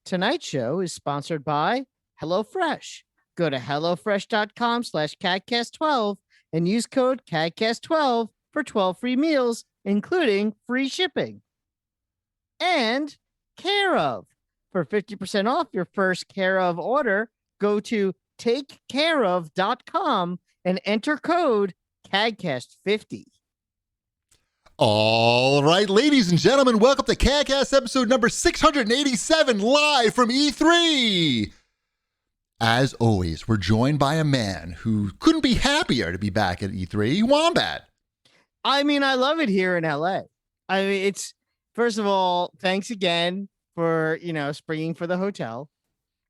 Tonight's show is sponsored by HelloFresh. Go to HelloFresh.com/CAGcast12 and use code CAGcast12 for 12 free meals, including free shipping. And Care of. For 50% off your first Care of order, go to takecareof.com and enter code CAGcast50. All right, ladies and gentlemen, welcome to CAGcast episode number 687, live from E3. As always, we're joined by a man who couldn't be happier to be back at E3, Wombat. I mean, I love it here in LA. I mean, it's, first of all, thanks again for, springing for the hotel.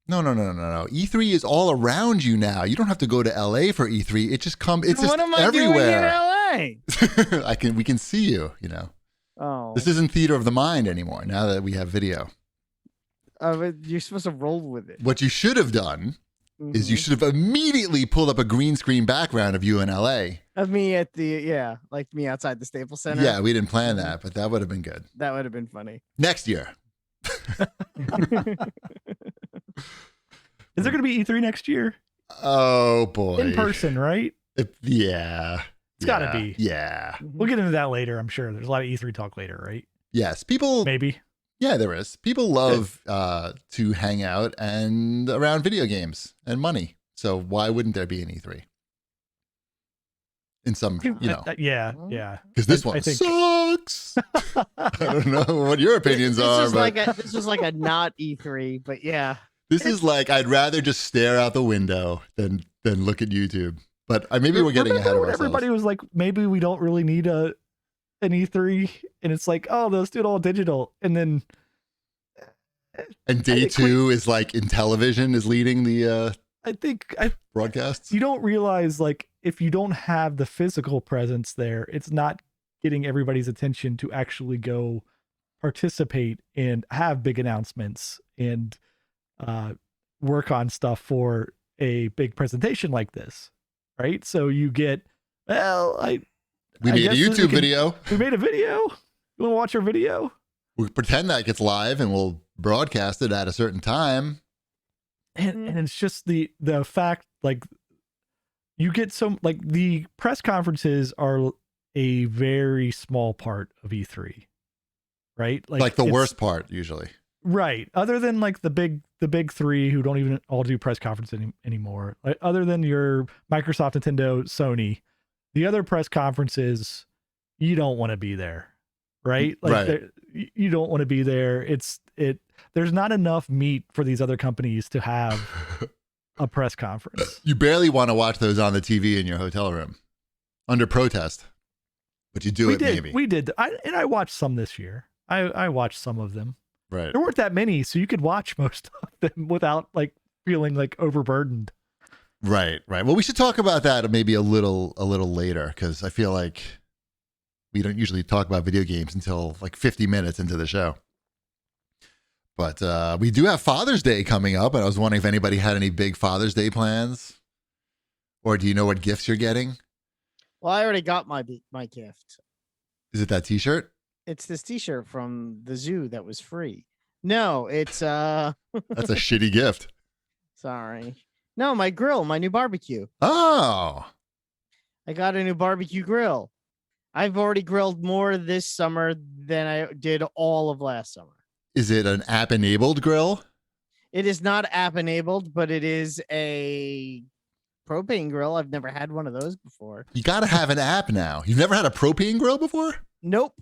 No. E3 is all around you now. You don't have to go to LA for E3. It just comes, it's just everywhere. Doing in LA? We can see you, Oh. This isn't theater of the mind anymore now that we have video. You're supposed to roll with it. What you should have done is you should have immediately pulled up a green screen background of you in LA. Of me at like me outside the Staples Center. Yeah, we didn't plan that, but that would have been good. That would have been funny. Next year. Is there going to be E3 next year? Oh, boy. In person, right? Yeah. It's got to be. Yeah. We'll get into that later, I'm sure. There's a lot of E3 talk later, right? Yes. People. Maybe. Yeah, there is. People love to hang out and around video games and money. So why wouldn't there be an E3? In some, Yeah. Because this one sucks. I don't know what your opinions are. This was like a not E3, but yeah. This is like, I'd rather just stare out the window than look at YouTube. But maybe we're getting ahead of ourselves. Everybody was like, maybe we don't really need an E3. And it's like, oh, let's do it all digital. And then. And day two is like in television is leading the broadcasts. You don't realize, like, if you don't have the physical presence there, it's not getting everybody's attention to actually go participate and have big announcements and work on stuff for a big presentation like this, right? So you get, we made a YouTube video. We made a video. You want to watch our video? We pretend that gets live and we'll broadcast it at a certain time. And it's just the fact, like, you get some, like, the press conferences are a very small part of E3, right? Like the worst part usually. Right. Other than like the big three who don't even all do press conferences anymore. Like, other than your Microsoft, Nintendo, Sony, the other press conferences, you don't want to be there, right? Like, right. You don't want to be there. There's not enough meat for these other companies to have a press conference. You barely want to watch those on the TV in your hotel room under protest, but you do maybe. We did. I watched some this year. I watched some of them. Right. There weren't that many, so you could watch most of them without like feeling like overburdened. Right. Well, we should talk about that maybe a little later, because I feel like we don't usually talk about video games until like 50 minutes into the show. But we do have Father's Day coming up, and I was wondering if anybody had any big Father's Day plans, or do you know what gifts you're getting? Well, I already got my gift. Is it that T-shirt? It's this T-shirt from the zoo that was free. No, it's That's a shitty gift. Sorry. No, my grill, my new barbecue. Oh. I got a new barbecue grill. I've already grilled more this summer than I did all of last summer. Is it an app-enabled grill? It is not app-enabled, but it is a propane grill. I've never had one of those before. You got to have an app now. You've never had a propane grill before? Nope.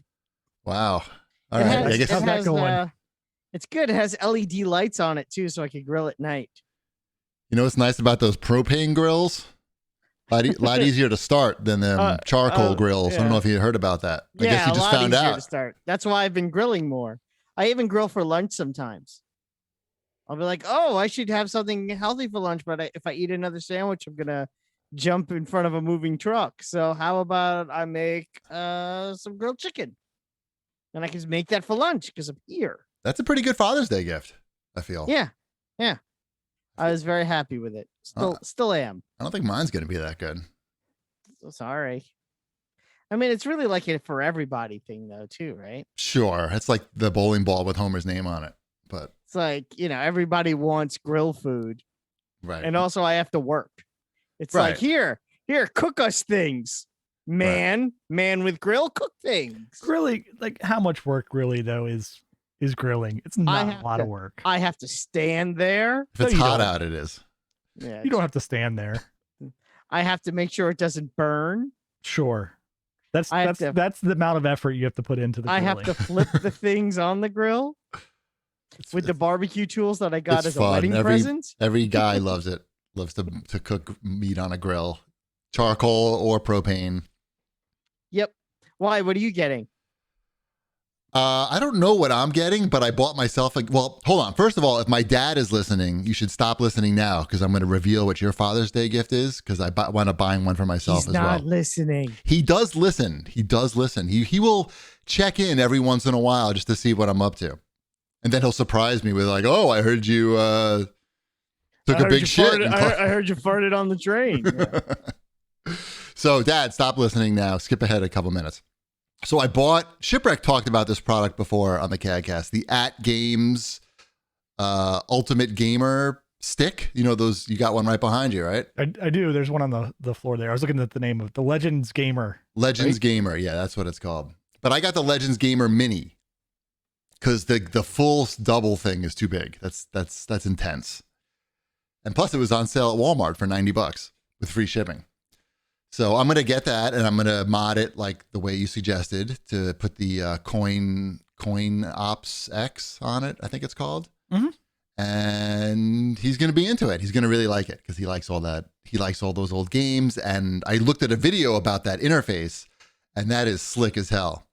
Wow. All right. I guess how's that going? It's good. It has LED lights on it too, so I could grill at night. You know what's nice about those propane grills? A lot easier to start than them charcoal grills. Yeah. I don't know if you heard about that. I guess you just found out. To start. That's why I've been grilling more. I even grill for lunch sometimes. I'll be like, oh, I should have something healthy for lunch, but if I eat another sandwich, I'm going to jump in front of a moving truck. So how about I make some grilled chicken? And I can make that for lunch because I'm here. That's a pretty good Father's Day gift, I feel. Yeah. I was very happy with it. Still am. I don't think mine's going to be that good. So sorry. I mean, it's really like a for everybody thing, though, too, right? Sure. It's like the bowling ball with Homer's name on it. But It's like, everybody wants grill food. Right. And also I have to work. It's Right. like, here, cook us things. Man with grill, cook things. Grilling, like how much work really though is grilling? It's not a lot of work. I have to stand there. If it's hot out, it is. Yeah, you don't have to stand there. I have to make sure it doesn't burn. Sure. That's the amount of effort you have to put into the grilling. I have to flip the things on the grill with the barbecue tools that I got as a wedding present. Every guy loves it. Loves to cook meat on a grill. Charcoal or propane. Yep. Why? What are you getting? I don't know what I'm getting, but I bought myself well, hold on. First of all, if my dad is listening, you should stop listening now because I'm going to reveal what your Father's Day gift is because I wound up buying one for myself as well. He's not listening. He does listen. He will check in every once in a while just to see what I'm up to. And then he'll surprise me with like, oh, I heard you took a big shit. I heard you farted on the train. Yeah. So, Dad, stop listening now. Skip ahead a couple minutes. So I bought, Shipwreck talked about this product before on the CAGcast, the At Games Ultimate Gamer stick. You know those, you got one right behind you, right? I do. There's one on the floor there. I was looking at the name of the Legends Gamer. Legends Gamer. Yeah, that's what it's called. But I got the Legends Gamer Mini because the full double thing is too big. That's intense. And plus it was on sale at Walmart for $90 with free shipping. So I'm going to get that and I'm going to mod it like the way you suggested to put the Coin Ops X on it, I think it's called. Mm-hmm. And he's going to be into it. He's going to really like it because he likes all that. He likes all those old games. And I looked at a video about that interface and that is slick as hell.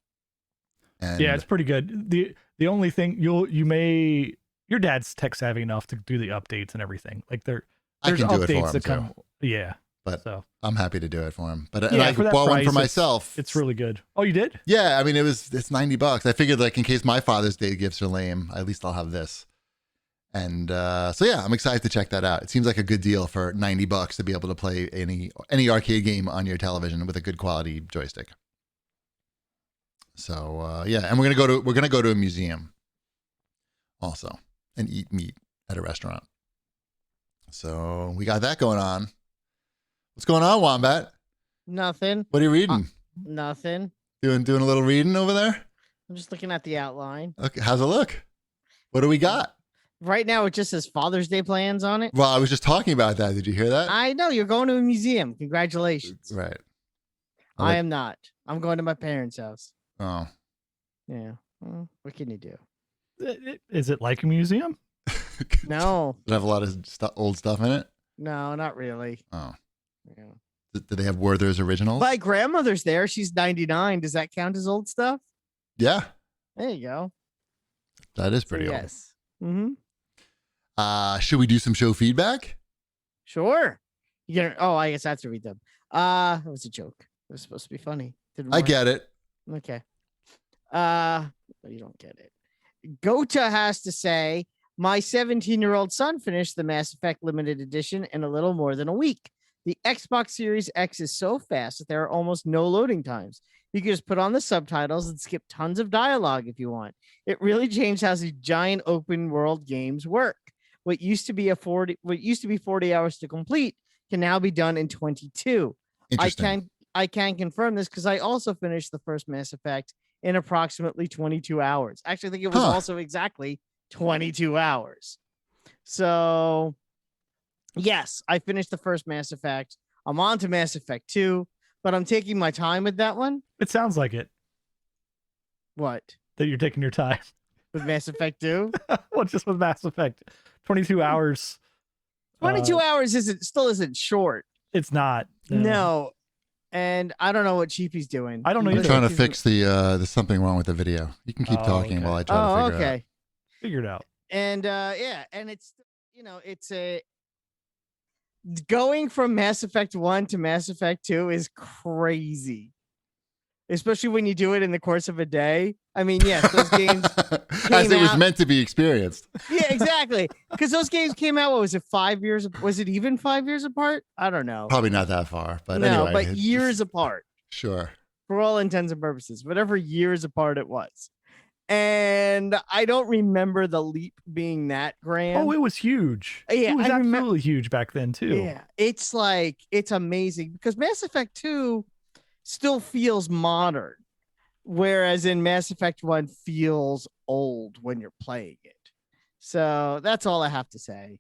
And yeah, it's pretty good. The only thing your dad's tech savvy enough to do the updates and everything. Like there's updates that come. Yeah. But so I'm happy to do it for him. But yeah, I bought one for myself. It's really good. Oh, you did? Yeah, I mean it's $90. I figured like in case my Father's Day gifts are lame, at least I'll have this. And so yeah, I'm excited to check that out. It seems like a good deal for $90 to be able to play any arcade game on your television with a good quality joystick. So yeah, and we're gonna go to a museum also and eat meat at a restaurant. So we got that going on. What's going on, Wombat? Nothing. What are you reading? Nothing. Doing a little reading over there? I'm just looking at the outline. Okay, how's it look? What do we got? Right now, it just says Father's Day plans on it. Well, I was just talking about that. Did you hear that? I know. You're going to a museum. Congratulations. Right. I am not. I'm going to my parents' house. Oh. Yeah. Well, what can you do? Is it like a museum? No. Does it have a lot of old stuff in it? No, not really. Oh. Yeah. Do they have Werther's originals? My grandmother's there. She's 99. Does that count as old stuff? Yeah. There you go. That is pretty old. Yes. Mm-hmm. Should we do some show feedback? Sure. I guess I have to read them. It was a joke. It was supposed to be funny. I get it. Okay. You don't get it. Gota has to say, my 17-year-old son finished the Mass Effect Limited Edition in a little more than a week. The Xbox Series X is so fast that there are almost no loading times. You can just put on the subtitles and skip tons of dialogue if you want. It really changed how these giant open world games work. What used to be 40 hours to complete can now be done in 22. I can confirm this because I also finished the first Mass Effect in approximately 22 hours. Actually, I think it was also exactly 22 hours. So, yes, I finished the first Mass Effect. I'm on to Mass Effect 2, but I'm taking my time with that one. It sounds like it. What? That you're taking your time. With Mass Effect 2? Well, just with Mass Effect. 22 hours. 22 hours isn't short. It's not. No. And I don't know what Cheapy's doing. I don't know. I'm trying to fix there's something wrong with the video. You can keep talking while I try to figure it out. Figure it out. And and it's going from Mass Effect 1 to Mass Effect 2 is crazy. Especially when you do it in the course of a day. I mean, yes, those games as it was meant to be experienced. Yeah, exactly. Because those games came out, what was it, 5 years? Was it even 5 years apart? I don't know. Probably not that far, but no, anyway. but years apart. Sure. For all intents and purposes, whatever years apart it was. And I don't remember the leap being that grand. Oh, it was huge. Yeah, It was I remem- absolutely huge back then too. Yeah, it's like it's amazing because Mass Effect 2 still feels modern, whereas in Mass Effect 1 feels old when you're playing it. So that's all I have to say.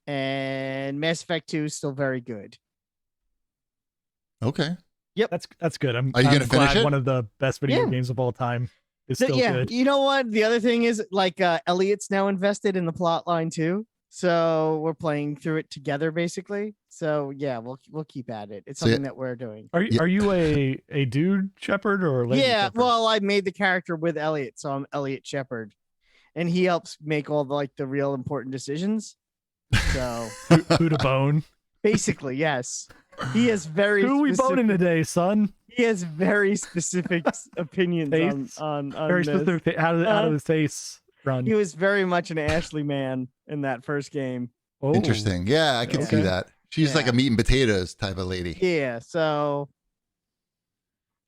And Mass Effect 2 is still very good. Okay. That's good. I'm Are you I'm gonna finish glad it? one of the best video Yeah. games of all time is So, still yeah, good. you know what? The other thing is like Elliot's now invested in the plot line too. So we're playing through it together basically. So yeah, we'll keep at it. It's So, yeah. something that we're doing. Are you Yeah. are you a dude shepherd or a lady Yeah, shepherd? well, I made the character with Elliot, so I'm Elliot Shepard, and he helps make all the real important decisions. So Who to bone? basically, yes, he has very Who we boning today, son? he has very specific opinions Tastes? on Very this. specific. How do the tastes run? He was very much an Ashley man in that first game. Oh, Interesting. Yeah, I can see Okay. that. She's like Yeah. a meat and potatoes type of lady. Yeah, so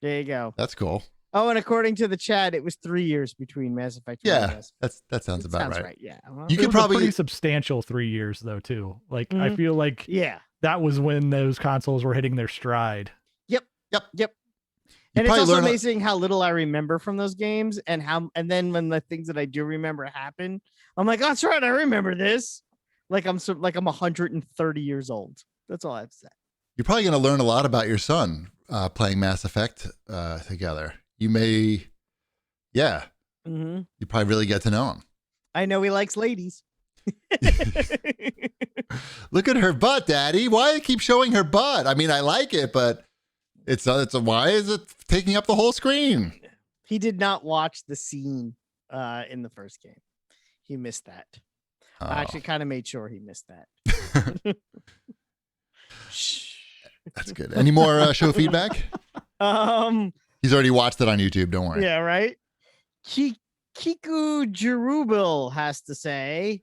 there you go. That's cool. Oh, and according to the chat, it was 3 years between Mass Effect 1 and Yeah, Mass that sounds It about sounds right. Yeah. You It could was a probably pretty substantial 3 years though too. Like I Mhm. feel like Yeah. that was when those consoles were hitting their stride. Yep. You And it's probably also learn amazing how little I remember from those games, and then when the things that I do remember happen, I'm like, oh, that's right, I remember this. Like I'm 130 years old. That's all I have to say. you're probably going to learn a lot about your son playing Mass Effect together. You may, yeah, Mm-hmm. you probably really get to know him. I know he likes ladies. Look at her butt, Daddy. Why do you keep showing her butt? I mean, I like it, but why is it taking up the whole screen? He did not watch the scene in the first game. He missed that. Oh. I actually kind of made sure he missed that. Shh. That's good. Any more show feedback? He's already watched it on YouTube. Don't worry. Yeah, right. Kiku Jerubil has to say,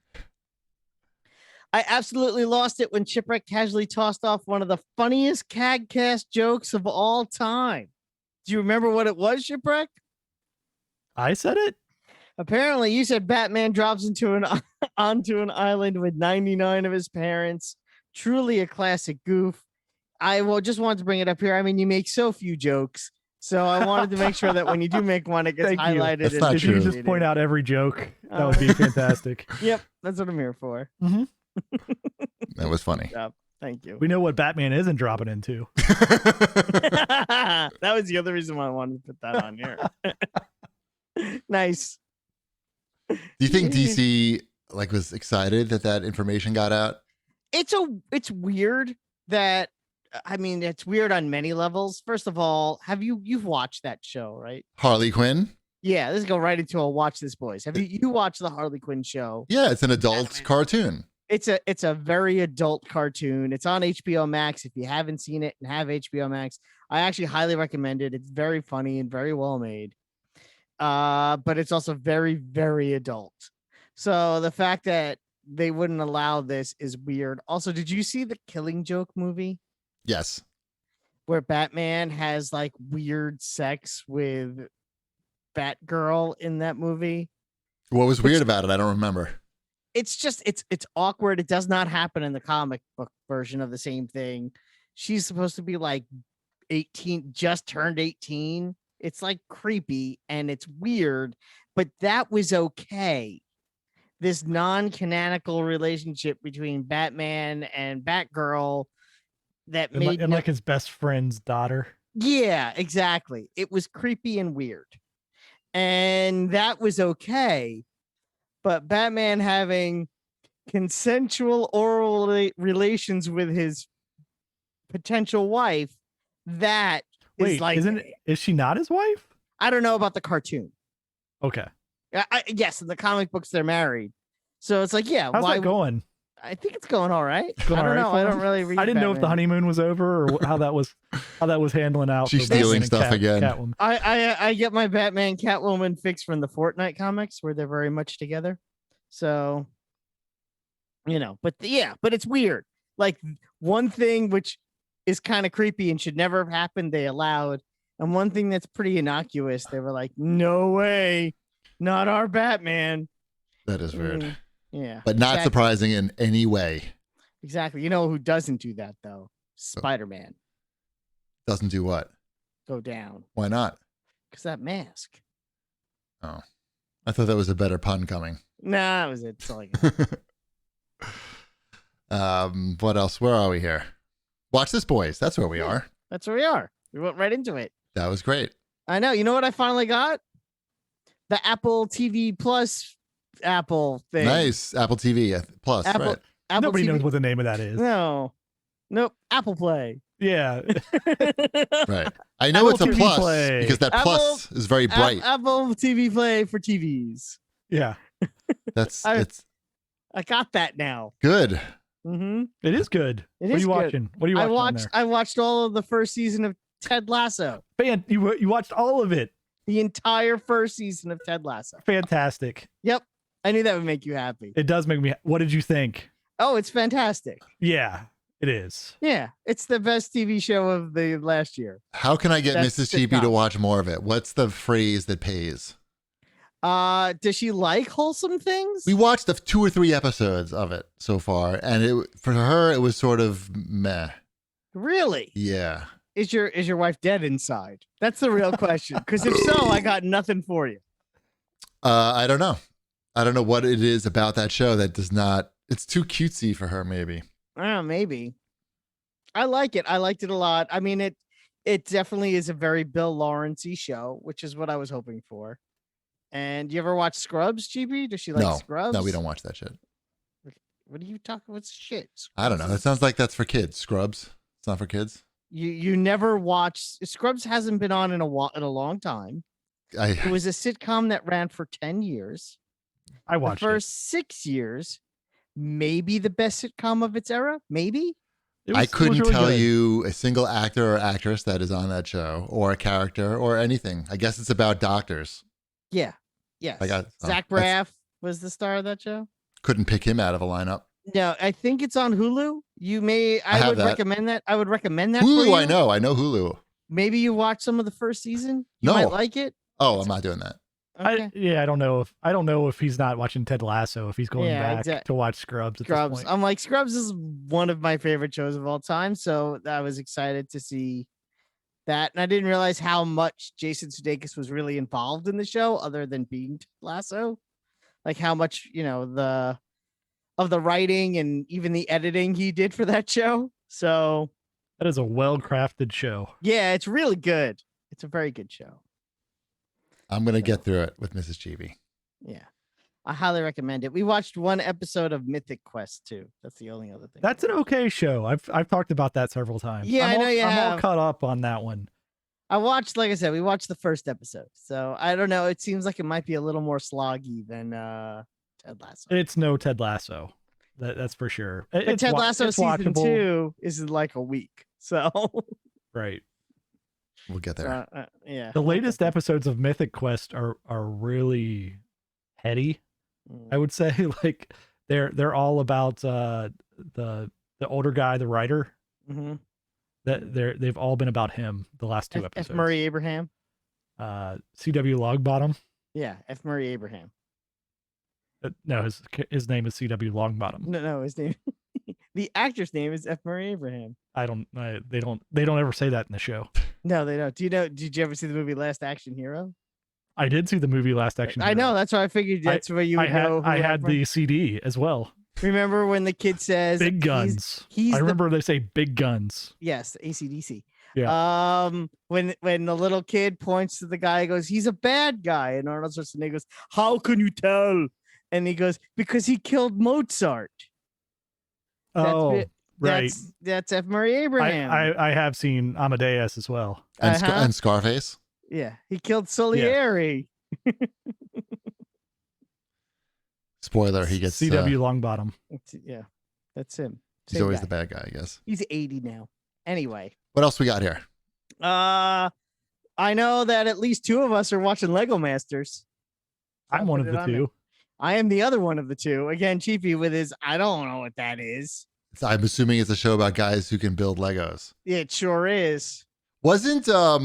I absolutely lost it when Chipwreck casually tossed off one of the funniest CAGcast jokes of all time. Do you remember what it was, Shipwreck? I said it. Apparently, you said Batman drops onto an island with 99 of his parents. Truly a classic goof. I just wanted to bring it up here. I mean, you make so few jokes, so I wanted to make sure that when you do make one, it gets Thank you. highlighted. That's and not If you could true. just point out every joke, that would be fantastic. Yep, that's what I'm here for. That was funny. Thank you. We know what Batman isn't dropping into. That was the other reason why I wanted to put that on here. Nice. Do you think DC was excited that information got out? It's weird that it's weird on many levels. First of all, you've watched that show, right? Harley Quinn? Yeah, let's go right into a watch this, boys. Have you watched the Harley Quinn show? Yeah, it's an adult cartoon. It's a very adult cartoon. It's on HBO Max. If you haven't seen it and have HBO Max, I actually highly recommend it. It's very funny and very well made. But it's also very, very adult. So the fact that they wouldn't allow this is weird. Also, did you see the Killing Joke movie Yes. where Batman has like weird sex with Batgirl in that movie? What was weird about it? I don't remember. It's just it's awkward. It does not happen in the comic book version of the same thing. She's supposed to be like 18, just turned 18. It's like creepy and it's weird, but that was okay. This non-canonical relationship between Batman and Batgirl that And, made like his best friend's daughter. yeah, exactly. It was creepy and weird. And that was okay. But Batman having consensual oral relations with his potential wife, that Wait, is like, is she not his wife? I don't know about the cartoon. Okay. Yes, in the comic books they're married. So it's like, yeah, How's that going? I think it's going all right. Going I don't all right know. for I him? don't really read. I didn't know if the Batman. honeymoon was over or how that was handling out. She's for Batman stealing and stuff again. Catwoman. I get my Batman Catwoman fix from the Fortnite comics where they're very much together. So, but but it's weird. Like one thing which is kind of creepy and should never have happened, they allowed. And one thing that's pretty innocuous, they were like, no way. Not our Batman. That is weird. Yeah. But not Exactly. surprising in any way. Exactly. You know who doesn't do that though? Spider-Man. Doesn't do what? Go down. Why not? Because that mask. Oh. I thought that was a better pun coming. Nah, that was it. That's all I got. What else? Where are we here? Watch This, boys. That's where we are. That's where we are. We went right into it. That was great. I know. You know what I finally got? The Apple TV Plus Apple thing. Nice. Apple TV Plus. Apple, Right. Apple Nobody TV. knows what the name of that is. No. Nope. Apple Play. Yeah. Right. I know Apple it's a TV plus Play. because that plus is very bright. Apple TV Play for TVs. Yeah. That's I- it's I got that now. good. Mm-hmm. It is good. It What are is you good. watching? What are you watching on I watched all of the first season of Ted Lasso. there? You watched all of it. The entire first season of Ted Lasso. Fantastic. Yep. I knew that would make you happy. It does make me. What did you think? Oh, it's fantastic. Yeah, it is. Yeah. It's the best TV show of the last year. How can I get That's Mrs. Cheapy to sitcom. watch more of it? What's the phrase that pays? Does she like wholesome things? We watched 2 or 3 episodes of it so far, and for her it was sort of meh. Really? Yeah. Is your wife dead inside? That's the real question. Because if so, I got nothing for you. I don't know. I don't know what it is about that show that does not. It's too cutesy for her, maybe. I don't know, maybe. I like it. I liked it a lot. I mean, it definitely is a very Bill Lawrence-y show, which is what I was hoping for. And you ever watch Scrubs, GB? Does she like No. Scrubs? No, we don't watch that shit. What are you talking? What's shit? I don't know. That sounds like that's for kids. Scrubs. It's not for kids. You never watch Scrubs? Hasn't been on in a long time. It was a sitcom that ran for 10 years. I The watched it. first 6 years, maybe the best sitcom of its era. Maybe. It was- I it was couldn't really tell good. you a single actor or actress that is on that show, or a character, or anything. I guess it's about doctors. Yeah. Yes. I got Zach Braff was the star of that show. Couldn't pick him out of a lineup. No, I think it's on Hulu. You may. I have would that. recommend that. I would recommend that. for Hulu, you. I know Hulu. Maybe you watch some of the first season. You No. might like it. Oh, I'm not doing that. Okay. I don't know if he's not watching Ted Lasso, if he's going Yeah, back to watch Scrubs at Scrubs. this point. I'm like Scrubs is one of my favorite shows of all time, so I was excited to see that, and I didn't realize how much Jason Sudeikis was really involved in the show, other than being Ted Lasso. Like how much the writing and even the editing he did for that show. So That is a well-crafted show. yeah, it's really good. It's a very good show. I'm going to get through it with Mrs. Chibi. Yeah. I highly recommend it. We watched one episode of Mythic Quest too. That's the only other thing. That's an okay show. I've talked about that several times. Yeah, I know you I'm all have. caught up on that one. I watched, like I said, we watched the first episode. So I don't know. It seems like it might be a little more sloggy than Ted Lasso. It's no Ted Lasso. That's for sure. But It's Ted wa- Lasso it's season watchable. 2 is in like a week. So Right. We'll get there. yeah. The latest episodes of Mythic Quest are really heady. I would say like they're all about the older guy, the writer. Mm-hmm. That they've all been about him the last 2 F. episodes. Murray Abraham. CW Longbottom. Yeah, F. Murray Abraham. No, his name is CW Longbottom. No, his name. The actor's name is F. Murray Abraham. They don't ever say that in the show. No, they don't. Did you ever see the movie Last Action Hero? I did see the movie Last Action I Hero. know. That's why I figured that's where you would know. I had the CD as well. Remember when the kid says Big guns. He's I the- remember they say big guns. Yes, AC/DC. Yeah. When the little kid points to the guy, he goes, "He's a bad guy," and Arnold Schwarzenegger goes, "How can you tell?" And he goes, "Because he killed Mozart." Right. That's F. Murray Abraham. I have seen Amadeus as well. And, Uh-huh. and Scarface. Yeah, he killed Salieri. Spoiler, he gets. CW Longbottom. Yeah, that's him. He's Same always guy. the bad guy, I guess. He's 80 now. Anyway, What else we got here? I know that at least 2 of us are watching Lego Masters. I'm I'll one put of it the on there. 2. I am the other one of the 2. Again, Cheapy with his, I don't know what that is. I'm assuming it's a show about guys who can build Legos. It sure is. Wasn't of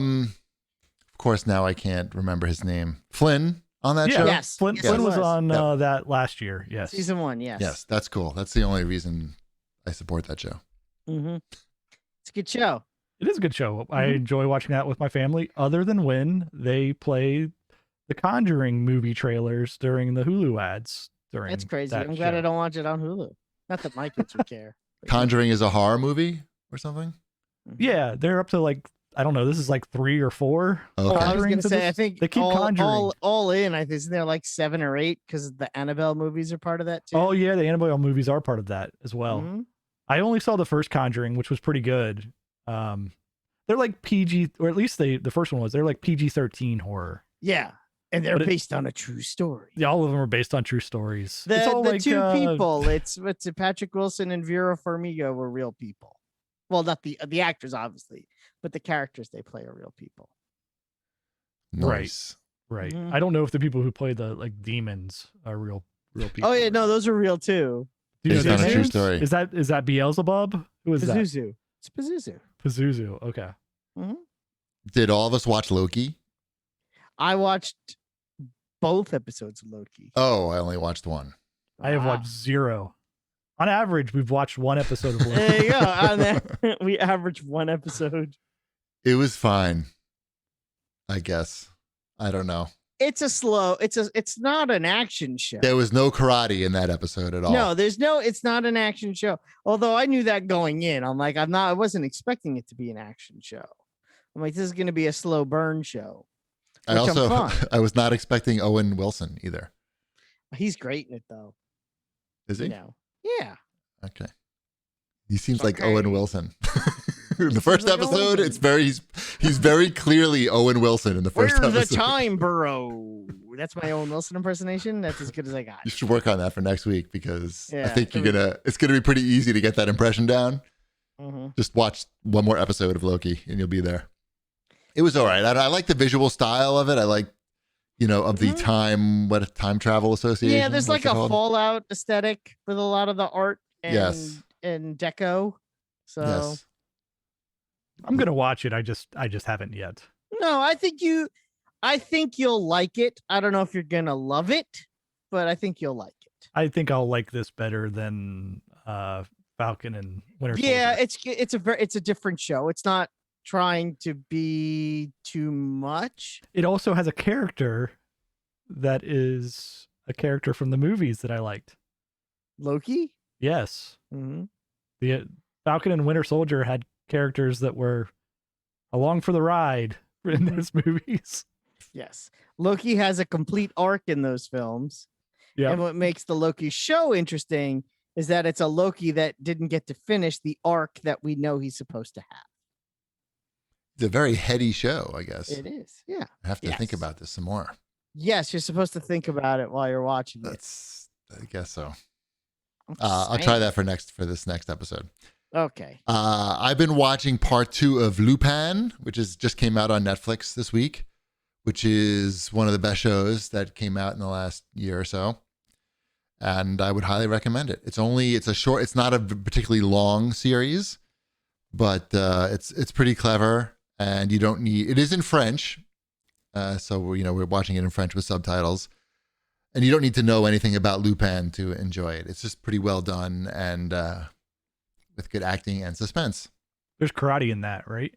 course now I can't remember his name. Flynn on that Yeah. show? Yes. Flynn, Yes, Flynn it was was. on Yep. that last year. Yes. Season 1, yes. Yes, that's cool. That's the only reason I support that show. Mm-hmm. It's a good show. It is a good show. I Mhm. enjoy watching that with my family, other than when they play the Conjuring movie trailers during the Hulu ads. During That's crazy. that I'm glad show. I don't watch it on Hulu. Not that my kids would care. but Conjuring is a horror movie or something? Mhm. Yeah, they're up to like, I don't know. This is like 3 or 4. Okay. I was Conjuring gonna to say, this- I think they keep conjuring. all in. I think isn't there like 7 or 8 because the Annabelle movies are part of that too. Oh yeah, the Annabelle movies are part of that as well. Mhm. I only saw the first Conjuring, which was pretty good. They're like PG, or at least the first one was. They're like PG-13 horror. Yeah, and they're But it- based on a true story. Yeah, all of them are based on true stories. It's The all like, two people, it's Patrick Wilson and Vera Farmiga were real people. Well, not the actors obviously, but the characters they play are real people. Nice. Right. Mhm. I don't know if the people who play the like demons are real people. Oh yeah, no, those are real too. Do you know Based on their a true names? story. Is that Beelzebub? Who is that? Pazuzu. It's Pazuzu. Pazuzu. Okay. Did all of us watch Loki? I watched both episodes of Loki. Oh, I only watched one. I have watched 0. On average, we've watched 1 episode of Loki. There you go. On that, we average 1 episode. It was fine, I guess. I don't know. It's not an action show. There was no karate in that episode at all. No, it's not an action show. Although I knew that going in. I'm like, I wasn't expecting it to be an action show. I'm like, this is going to be a slow burn show. I which I'm also fine. I was not expecting Owen Wilson either. He's great in it though. Is he? You know. Yeah. Okay. He seems like Okay. Owen Wilson. In the first like Owen episode, Wilson. he's very clearly Owen Wilson in the first Where's the episode. time burrow? That's my Owen Wilson impersonation. That's as good as I got. You should work on that for next week because I Yeah, think it's gonna be pretty easy to get that impression down. Mhm. Just watch one more episode of Loki and you'll be there. It was all right. I like the visual style of it. I like, of the Mhm. time travel association. Yeah, there's what's like it a called? Fallout aesthetic with a lot of the art and Yes. and deco. So Yes. I'm gonna watch it. I just haven't yet. no, I think you'll like it. I don't know if you're gonna love it, but I think you'll like it. I think I'll like this better than Falcon and Winter Yeah, Soldier. it's a different show. It's not trying to be too much. It also has a character that is a character from the movies that I liked. Loki. Yes, Mm-hmm. the Falcon and Winter Soldier had characters that were along for the ride in those movies. Yes, Loki has a complete arc in those films. Yeah, And what makes the Loki show interesting is that it's a Loki that didn't get to finish the arc that we know he's supposed to have. It's a very heady show, I guess. It is. Yeah. I have to think Yes. about this some more. Yes, you're supposed to think about it while you're watching it. I guess so. I'm I'll just try saying. that for this next episode. Okay. I've been watching part 2 of Lupin, which just came out on Netflix this week, which is one of the best shows that came out in the last year or so. And I would highly recommend it. It's not a particularly long series, but it's pretty clever. And it is in French. So we're watching it in French with subtitles. And you don't need to know anything about Lupin to enjoy it. It's just pretty well done and with good acting and suspense. there's karate in that, right?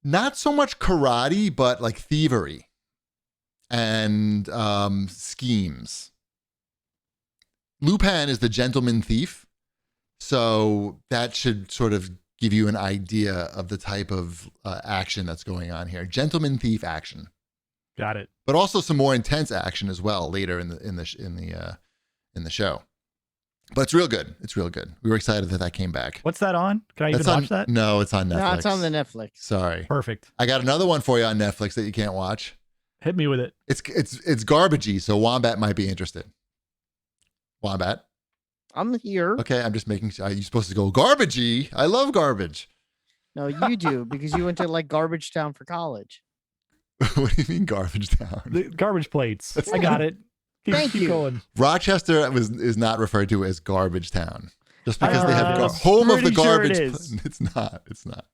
Not so much karate, but like thievery and schemes. Lupin is the gentleman thief. So that should sort of give you an idea of the type of action that's going on here. Gentleman thief action. Got it. But also some more intense action as well later in the show. But it's real good. It's real good. We were excited that came back. What's that on? Can I even That's on, watch that? No, it's on Netflix. No, it's on the Netflix. Sorry. Perfect. I got another one for you on Netflix that you can't watch. Hit me with it. It's garbagey, so Wombat might be interested. Wombat. I'm here. Okay, I'm just making sure. You're supposed to go garbagey. I love garbage. No, you do because you went to like Garbage Town for college. What do you mean garbage town? The garbage plates. I got it. Thank you. Going. Rochester is not referred to as garbage town. Just because they have I'm home of the pretty sure garbage. it is. It's not. It's not.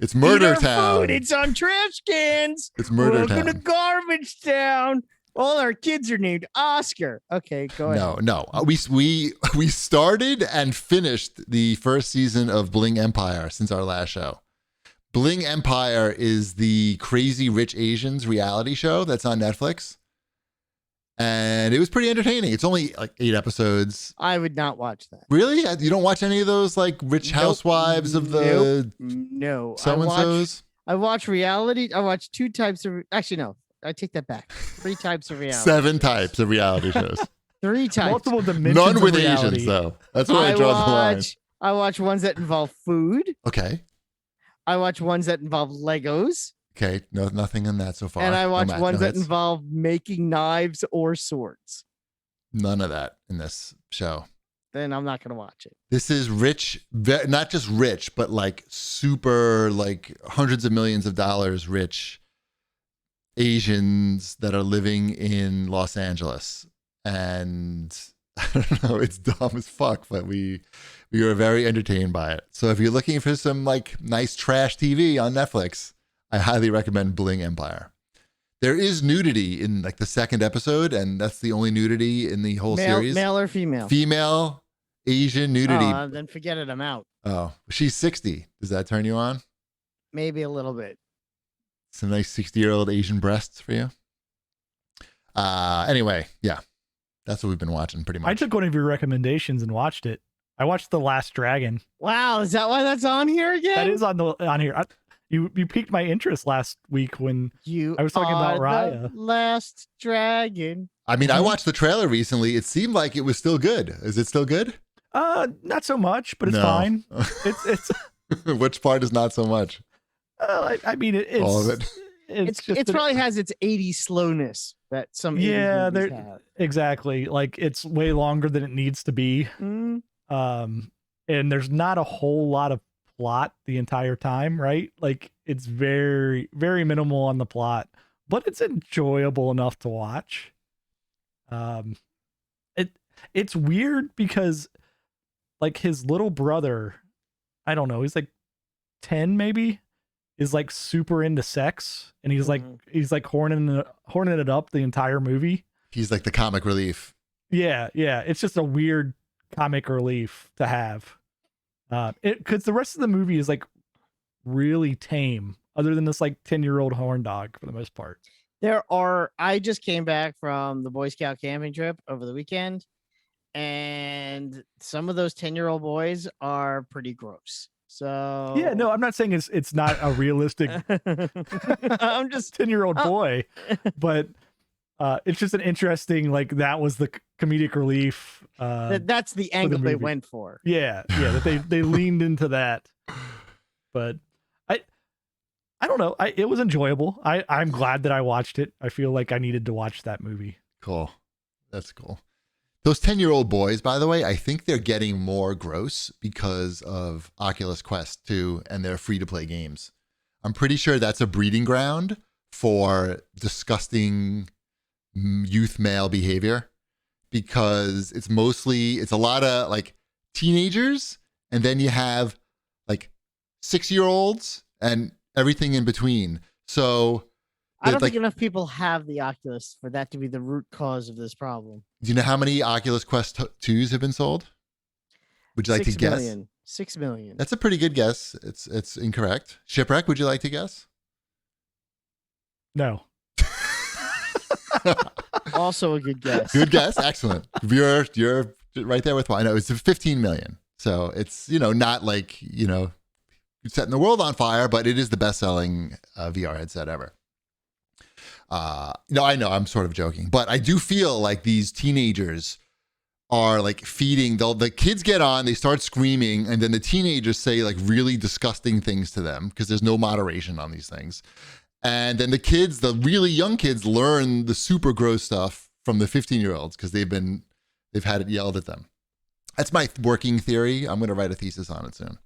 It's murder Eat our town. Food. It's on trash cans. It's murder Welcome to town. Garbage Town. All our kids are named Oscar. Okay, go ahead. No. We started and finished the first season of Bling Empire since our last show. Bling Empire is the Crazy Rich Asians reality show that's on Netflix. And it was pretty entertaining. It's only like 8 episodes. I would not watch that. Really? You don't watch any of those like Rich Housewives of the No. so-and-sos? I watch reality. I watch 2 types of. Actually, no. I take that back. 3 types of reality. 7 types of reality shows. 3 types. Multiple dimensions. None with of reality. Asians, though. That's where I draw the line. I watch ones that involve food. Okay. I watch ones that involve Legos. Okay. No, nothing in that so far. And I watch No ones that hits. involve making knives or swords. None of that in this show. Then I'm not going to watch it. This is rich, not just rich, but like super, like hundreds of millions of dollars rich Asians that are living in Los Angeles. And I don't know, it's dumb as fuck, but we were very entertained by it. So if you're looking for some like nice trash TV on Netflix, I highly recommend Bling Empire. There is nudity in like the 2nd episode, and that's the only nudity in the whole series. Male or female? Female Asian nudity. Then forget it. I'm out. Oh, she's 60. Does that turn you on? Maybe a little bit. Some nice 60-year-old Asian breasts for you. Anyway, yeah. That's what we've been watching pretty much. I took one of your recommendations and watched it. I watched The Last Dragon. Wow, is that why that's on here again? That is on here. You piqued my interest last week when I was talking about Raya. The Last Dragon. I mean, I watched the trailer recently. It seemed like it was still good. Is it still good? Not so much, but it's No. fine. It's Which part is not so much? I mean, it's All of it. It probably has its 80s slowness that some 80s movies have. Exactly. Like it's way longer than it needs to be. Mm. And there's not a whole lot of plot the entire time, right? Like it's very, very minimal on the plot, but it's enjoyable enough to watch. It's weird because like his little brother, I don't know, he's like 10 maybe, is like super into sex, and he's like horning it up the entire movie. He's like the comic relief. Yeah. It's just a weird comic relief to have. Because the rest of the movie is like really tame, other than this like 10-year-old horn dog for the most part. I just came back from the Boy Scout camping trip over the weekend, and some of those 10-year-old boys are pretty gross. So yeah, no, I'm not saying it's not a realistic I'm just 10-year-old boy, but it's just an interesting, like that was the comedic relief. That's the angle they went for. Yeah, that they leaned into that. But I don't know. It was enjoyable. I'm glad that I watched it. I feel like I needed to watch that movie. Cool. That's cool. Those 10-year-old boys, by the way, I think they're getting more gross because of Oculus Quest 2 and their free-to-play games. I'm pretty sure that's a breeding ground for disgusting youth male behavior, because it's a lot of like teenagers, and then you have like 6-year-olds and everything in between. So I don't think enough people have the Oculus for that to be the root cause of this problem. do you know how many Oculus Quest 2s have been sold? Would you like to guess? 6 million. That's a pretty good guess. It's incorrect. Shipwreck, would you like to guess? No. Also a good guess. Good guess. Excellent. You're right there with one. I know it's 15 million. So it's, not like, setting the world on fire, but it is the best-selling VR headset ever. No, I know I'm sort of joking, but I do feel like these teenagers are like feeding. The kids get on, they start screaming, and then the teenagers say like really disgusting things to them because there's no moderation on these things. And then the really young kids learn the super gross stuff from the 15-year-olds because they've had it yelled at them. That's my working theory. I'm going to write a thesis on it soon.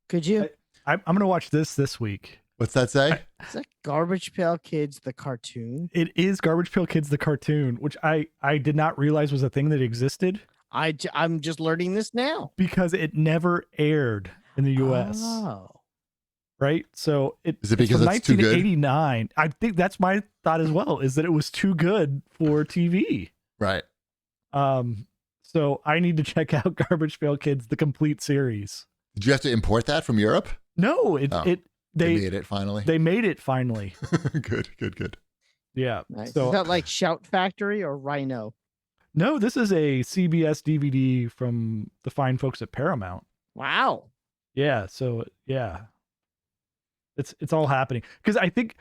Could you? I'm going to watch this week. What's that say? Is that Garbage Pail Kids, the cartoon? It is Garbage Pail Kids, the cartoon, which I did not realize was a thing that existed. I'm just learning this now. Because it never aired in the U.S. Oh. right? So Is it it's because from it's too good? 1989. I think that's my thought as well, is that it was too good for TV. Right. So I need to check out Garbage Pail Kids, the complete series. Did you have to import that from Europe? No, They made it finally. They made it finally. Good. Yeah. Nice. So Is that like Shout Factory or Rhino? no, this is a CBS DVD from the fine folks at Paramount. Wow. Yeah. So yeah, it's all happening because I think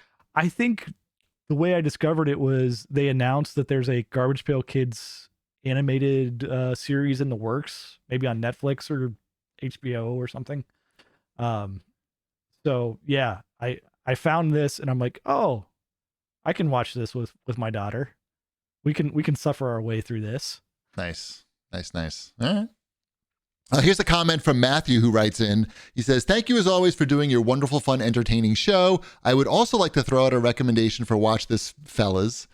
the way I discovered it was they announced that there's a Garbage Pail Kids animated series in the works, maybe on Netflix or HBO or something. So yeah, I found this and I'm like, oh, I can watch this with my daughter. We can suffer our way through this. Nice. All right. Here's a comment from Matthew who writes in. He says, "Thank you as always for doing your wonderful, fun, entertaining show. I would also like to throw out a recommendation for watch this, fellas.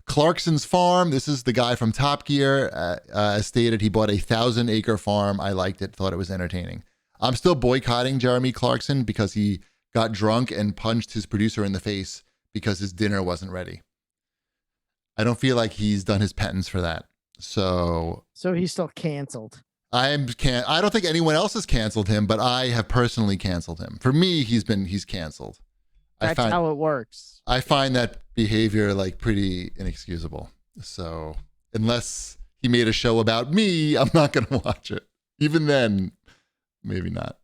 Clarkson's Farm. This is the guy from Top Gear. As stated, he bought a 1,000-acre farm. I liked it. Thought it was entertaining. I'm still boycotting Jeremy Clarkson because he got drunk and punched his producer in the face because his dinner wasn't ready. I don't feel like he's done his penance for that. So he's still canceled. I don't think anyone else has canceled him, but I have personally canceled him. For me, he's canceled. That's how it works. I find that behavior like pretty inexcusable. So unless he made a show about me, I'm not going to watch it. Even then, maybe not.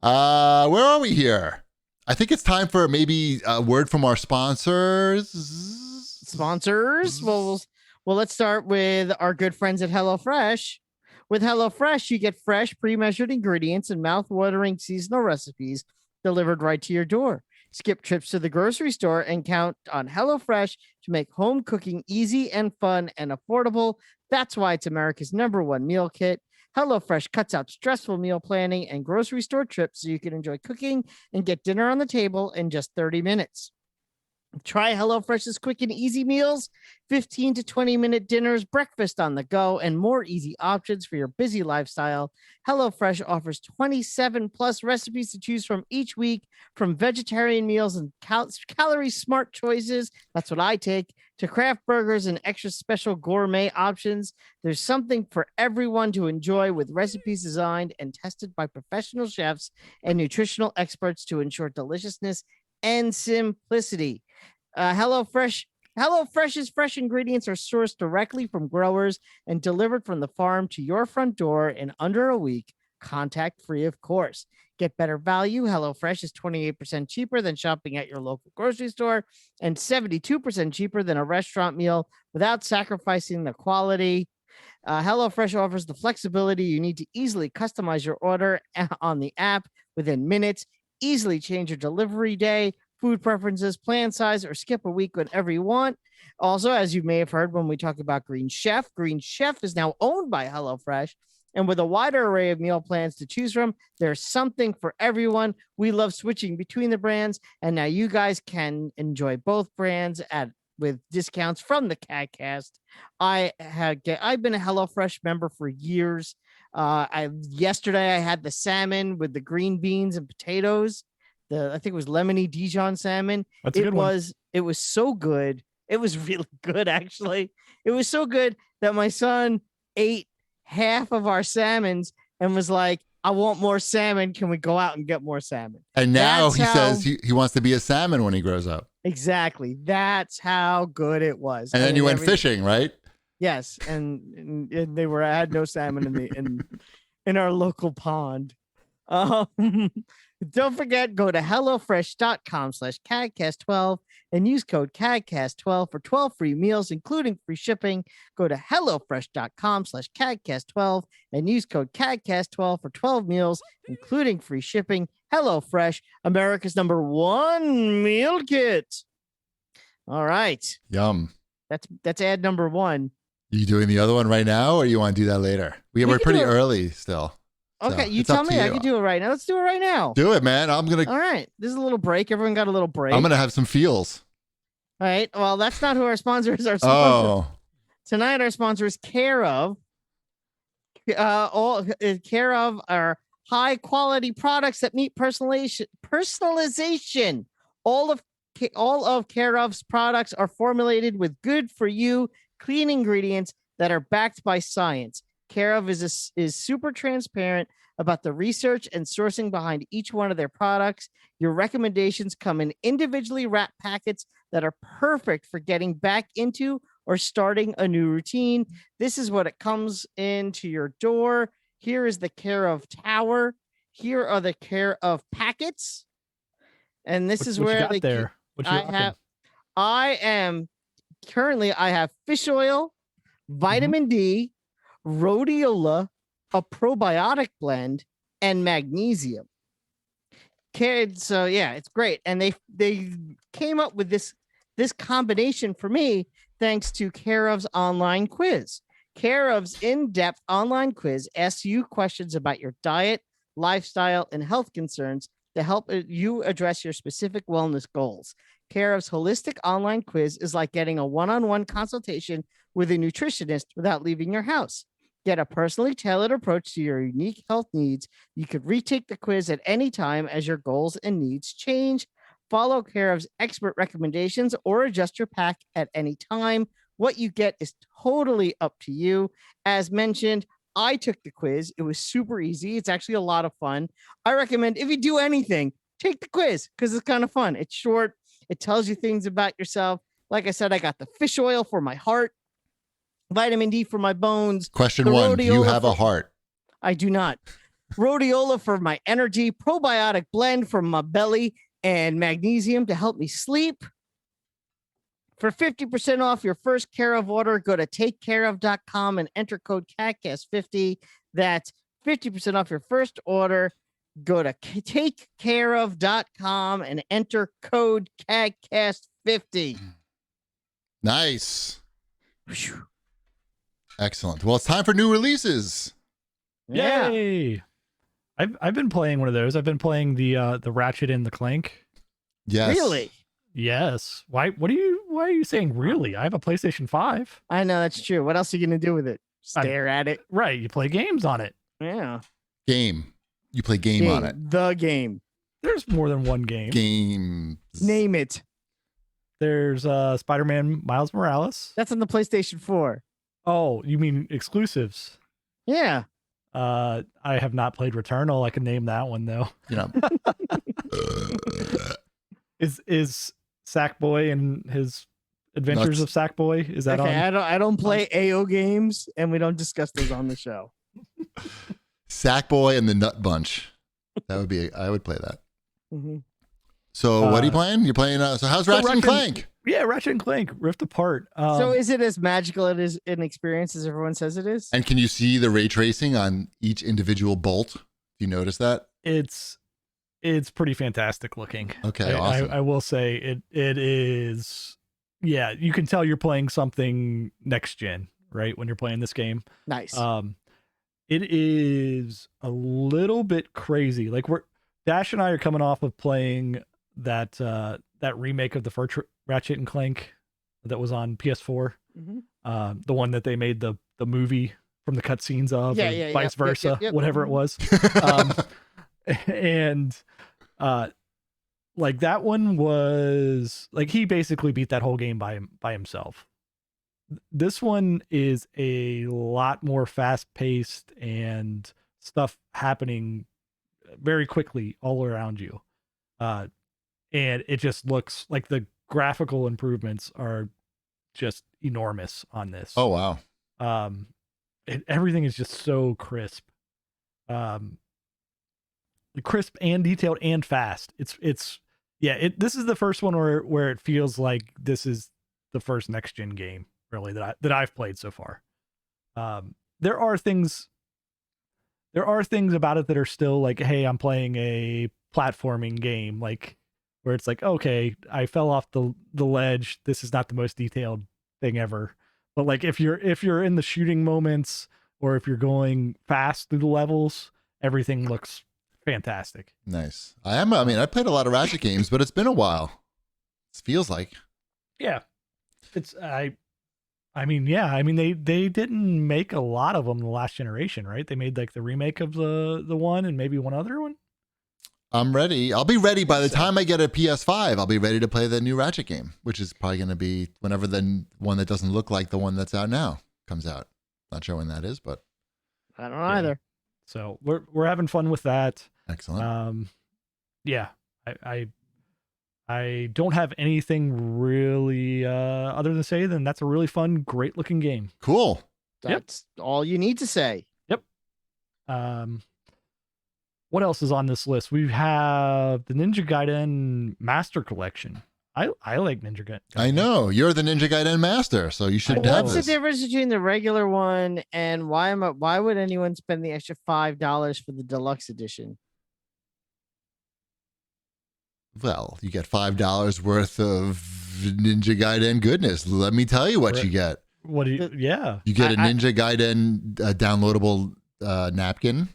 Where are we here? I think it's time for maybe a word from our sponsors. Well, let's start with our good friends at HelloFresh. With HelloFresh, you get fresh, pre-measured ingredients and mouth-watering seasonal recipes delivered right to your door. Skip trips to the grocery store and count on HelloFresh to make home cooking easy and fun and affordable. That's why it's America's #1 meal kit. HelloFresh cuts out stressful meal planning and grocery store trips so you can enjoy cooking and get dinner on the table in just 30 minutes. Try HelloFresh's quick and easy meals, 15 to 20-minute dinners, breakfast on the go, and more easy options for your busy lifestyle. HelloFresh offers 27 plus recipes to choose from each week, from vegetarian meals and calorie smart choices. That's what I take, to craft burgers and extra special gourmet options. There's something for everyone to enjoy with recipes designed and tested by professional chefs and nutritional experts to ensure deliciousness and simplicity. HelloFresh's fresh ingredients are sourced directly from growers and delivered from the farm to your front door in under a week, contact free, of course. Get better value. HelloFresh is 28% cheaper than shopping at your local grocery store and 72% cheaper than a restaurant meal without sacrificing the quality. HelloFresh offers the flexibility you need to easily customize your order on the app within minutes. Easily change your delivery day, food preferences, plan size, or skip a week whenever you want. Also, as you may have heard when we talk about Green Chef is now owned by HelloFresh. And with a wider array of meal plans to choose from, there's something for everyone. We love switching between the brands, and now you guys can enjoy both brands with discounts from the CAGcast. I've been a HelloFresh member for years. Yesterday I had the salmon with the green beans and potatoes. I think it was lemony Dijon salmon. That's a good one. It was so good. It was really good, actually. It was so good that my son ate half of our salmons and was like, I want more salmon. Can we go out and get more salmon? And now he says he wants to be a salmon when he grows up. Exactly. That's how good it was. And then you went fishing, right? Yes, and I had no salmon in our local pond. Don't forget, go to hellofresh.com/CAGcast12 and use code CAGcast12 for 12 free meals, including free shipping. Go to hellofresh.com/CAGcast12 and use code CAGcast12 for 12 meals, including free shipping. HelloFresh, America's #1 meal kit. All right. Yum. That's ad #1. You doing the other one right now, or you want to do that later? We're pretty early still. Okay, so you tell me. I can do it right now. Let's do it right now. Do it, man. All right. This is a little break. Everyone got a little break. I'm gonna have some feels. All right. Well, that's not who our sponsor is. Tonight, our sponsor is Care of. Care of our high quality products that meet personalization. All of Care of's products are formulated with good for you, clean ingredients that are backed by science. Care of is super transparent about the research and sourcing behind each one of their products. Your recommendations come in individually wrapped packets that are perfect for getting back into or starting a new routine. This is what it comes into your door. Here is the Care of Tower. Here are the Care of packets. And this is what where you got there. What you rocking? I have fish oil, vitamin D, rhodiola, a probiotic blend, and magnesium. So yeah, it's great. And they came up with this combination for me thanks to Care of's online quiz. Care of's in-depth online quiz asks you questions about your diet, lifestyle, and health concerns to help you address your specific wellness goals. Care of's holistic online quiz is like getting a one-on-one consultation with a nutritionist without leaving your house. Get a personally tailored approach to your unique health needs. You could retake the quiz at any time as your goals and needs change. Follow Care of's expert recommendations or adjust your pack at any time. What you get is totally up to you. As mentioned, I took the quiz. It was super easy. It's actually a lot of fun. I recommend if you do anything, take the quiz because it's kind of fun. It's short. It tells you things about yourself. Like I said, I got the fish oil for my heart, vitamin D for my bones. Question 1, do you have a heart? I do not. Rhodiola for my energy, probiotic blend for my belly, and magnesium to help me sleep. For 50% off your first Care of order, go to takecareof.com and enter code CAGcast50. That's 50% off your first order. Go to takecareof.com and enter code CAGcast50. Nice. Excellent. Well, it's time for new releases. Yeah. Yay! I've been playing one of those. I've been playing the Ratchet and the Clank. Yes. Really? Yes. Why are you saying really? I have a PlayStation 5. I know that's true. What else are you going to do with it? Stare at it? Right. You play games on it. Yeah. Game. You play game on it. The game. There's more than one game. Games. Name it. There's Spider-Man Miles Morales. That's on the PlayStation 4. Oh, you mean exclusives? Yeah. I have not played Returnal. I can name that one though. You know. Is Sackboy and his Adventures of Sackboy? Is that okay, on? I don't play AO games, and we don't discuss those on the show. Sackboy and the Nut Bunch. That would be. I would play that. Mm-hmm. So what are you playing? You're playing. So how's Ratchet and Clank? Yeah, Ratchet and Clank Rift Apart. So is it as magical an experience as everyone says it is? And can you see the ray tracing on each individual bolt? Do you notice that? It's pretty fantastic looking. Okay, awesome. I will say it is. Yeah, you can tell you're playing something next gen, right? When you're playing this game. Nice. It is a little bit crazy. Like Dash and I are coming off of playing that remake of the first Ratchet and Clank that was on PS4. Mm-hmm. The one that they made the movie from the cutscenes of, vice versa, yep. whatever it was. And like that one was like he basically beat that whole game by himself. This one is a lot more fast paced and stuff happening very quickly all around you. And it just looks like the graphical improvements are just enormous on this. Oh, wow. Everything is just so crisp. Crisp and detailed and fast. This is the first one where it feels like this is the first next gen game really that I've played so far. There are things about it that are still like, hey, I'm playing a platforming game, like where it's like, okay, I fell off the ledge. This is not the most detailed thing ever. But like if you're in the shooting moments or if you're going fast through the levels, everything looks fantastic. Nice. I played a lot of Ratchet games, but it's been a while. It feels like. Yeah. I'm I mean, yeah. I mean, they didn't make a lot of them the last generation, right? They made like the remake of the one and maybe one other one. I'm ready. I'll be ready by the So- time I get a PS5. I'll be ready to play the new Ratchet game, which is probably going to be whenever the one that doesn't look like the one that's out now comes out. Not sure when that is, but I don't know either. So we're having fun with that. excellent. Yeah. I don't have anything really other than say then that's a really fun, great looking game. Cool. That's all you need to say. What else is on this list? We have the Ninja Gaiden Master Collection. I like Ninja Gaiden. I know you're the Ninja Gaiden master, so you should have What's the this. difference between the regular one and why would anyone spend the extra $5 for the deluxe edition? Well, you get $5 worth of Ninja Gaiden goodness. Let me tell you what Right. you get. What do you? Yeah. You get a I- Ninja Gaiden downloadable napkin.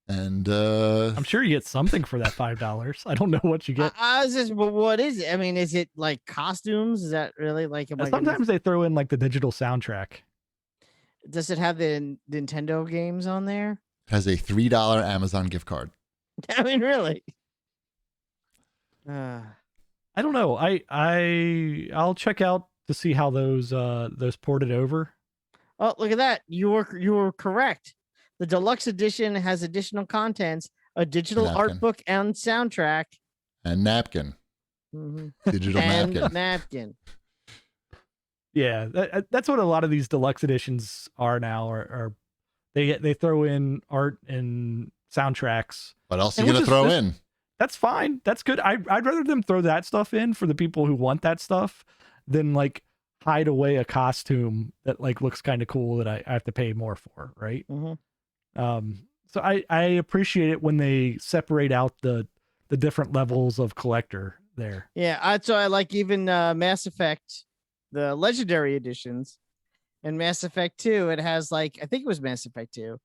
And I'm sure you get something for that $5. I don't know what you get. I was just, but what is it? I mean, is it like costumes? Is that really like? Am I gonna- Sometimes they throw in like the digital soundtrack. does it have the Nintendo games on there? has a $3 Amazon gift card. I mean, really? I don't know. I'll check out to see how those ported over. Oh, look at that! You were correct. The deluxe edition has additional contents, a digital art Napkin. book and soundtrack, And napkin. Mhm. Digital and napkin. napkin. Yeah, that's what a lot of these deluxe editions are now. Are they throw in art and soundtracks. What else are And you going which to throw is- in? That's fine. That's good. I'd rather them throw that stuff in for the people who want that stuff than like hide away a costume that like looks kind of cool that I have to pay more for, right? Mhm. So I appreciate it when they separate out the different levels of collector there. Yeah, so I like even Mass Effect, the Legendary editions, and Mass Effect 2. It has like I think it was Mass Effect 2.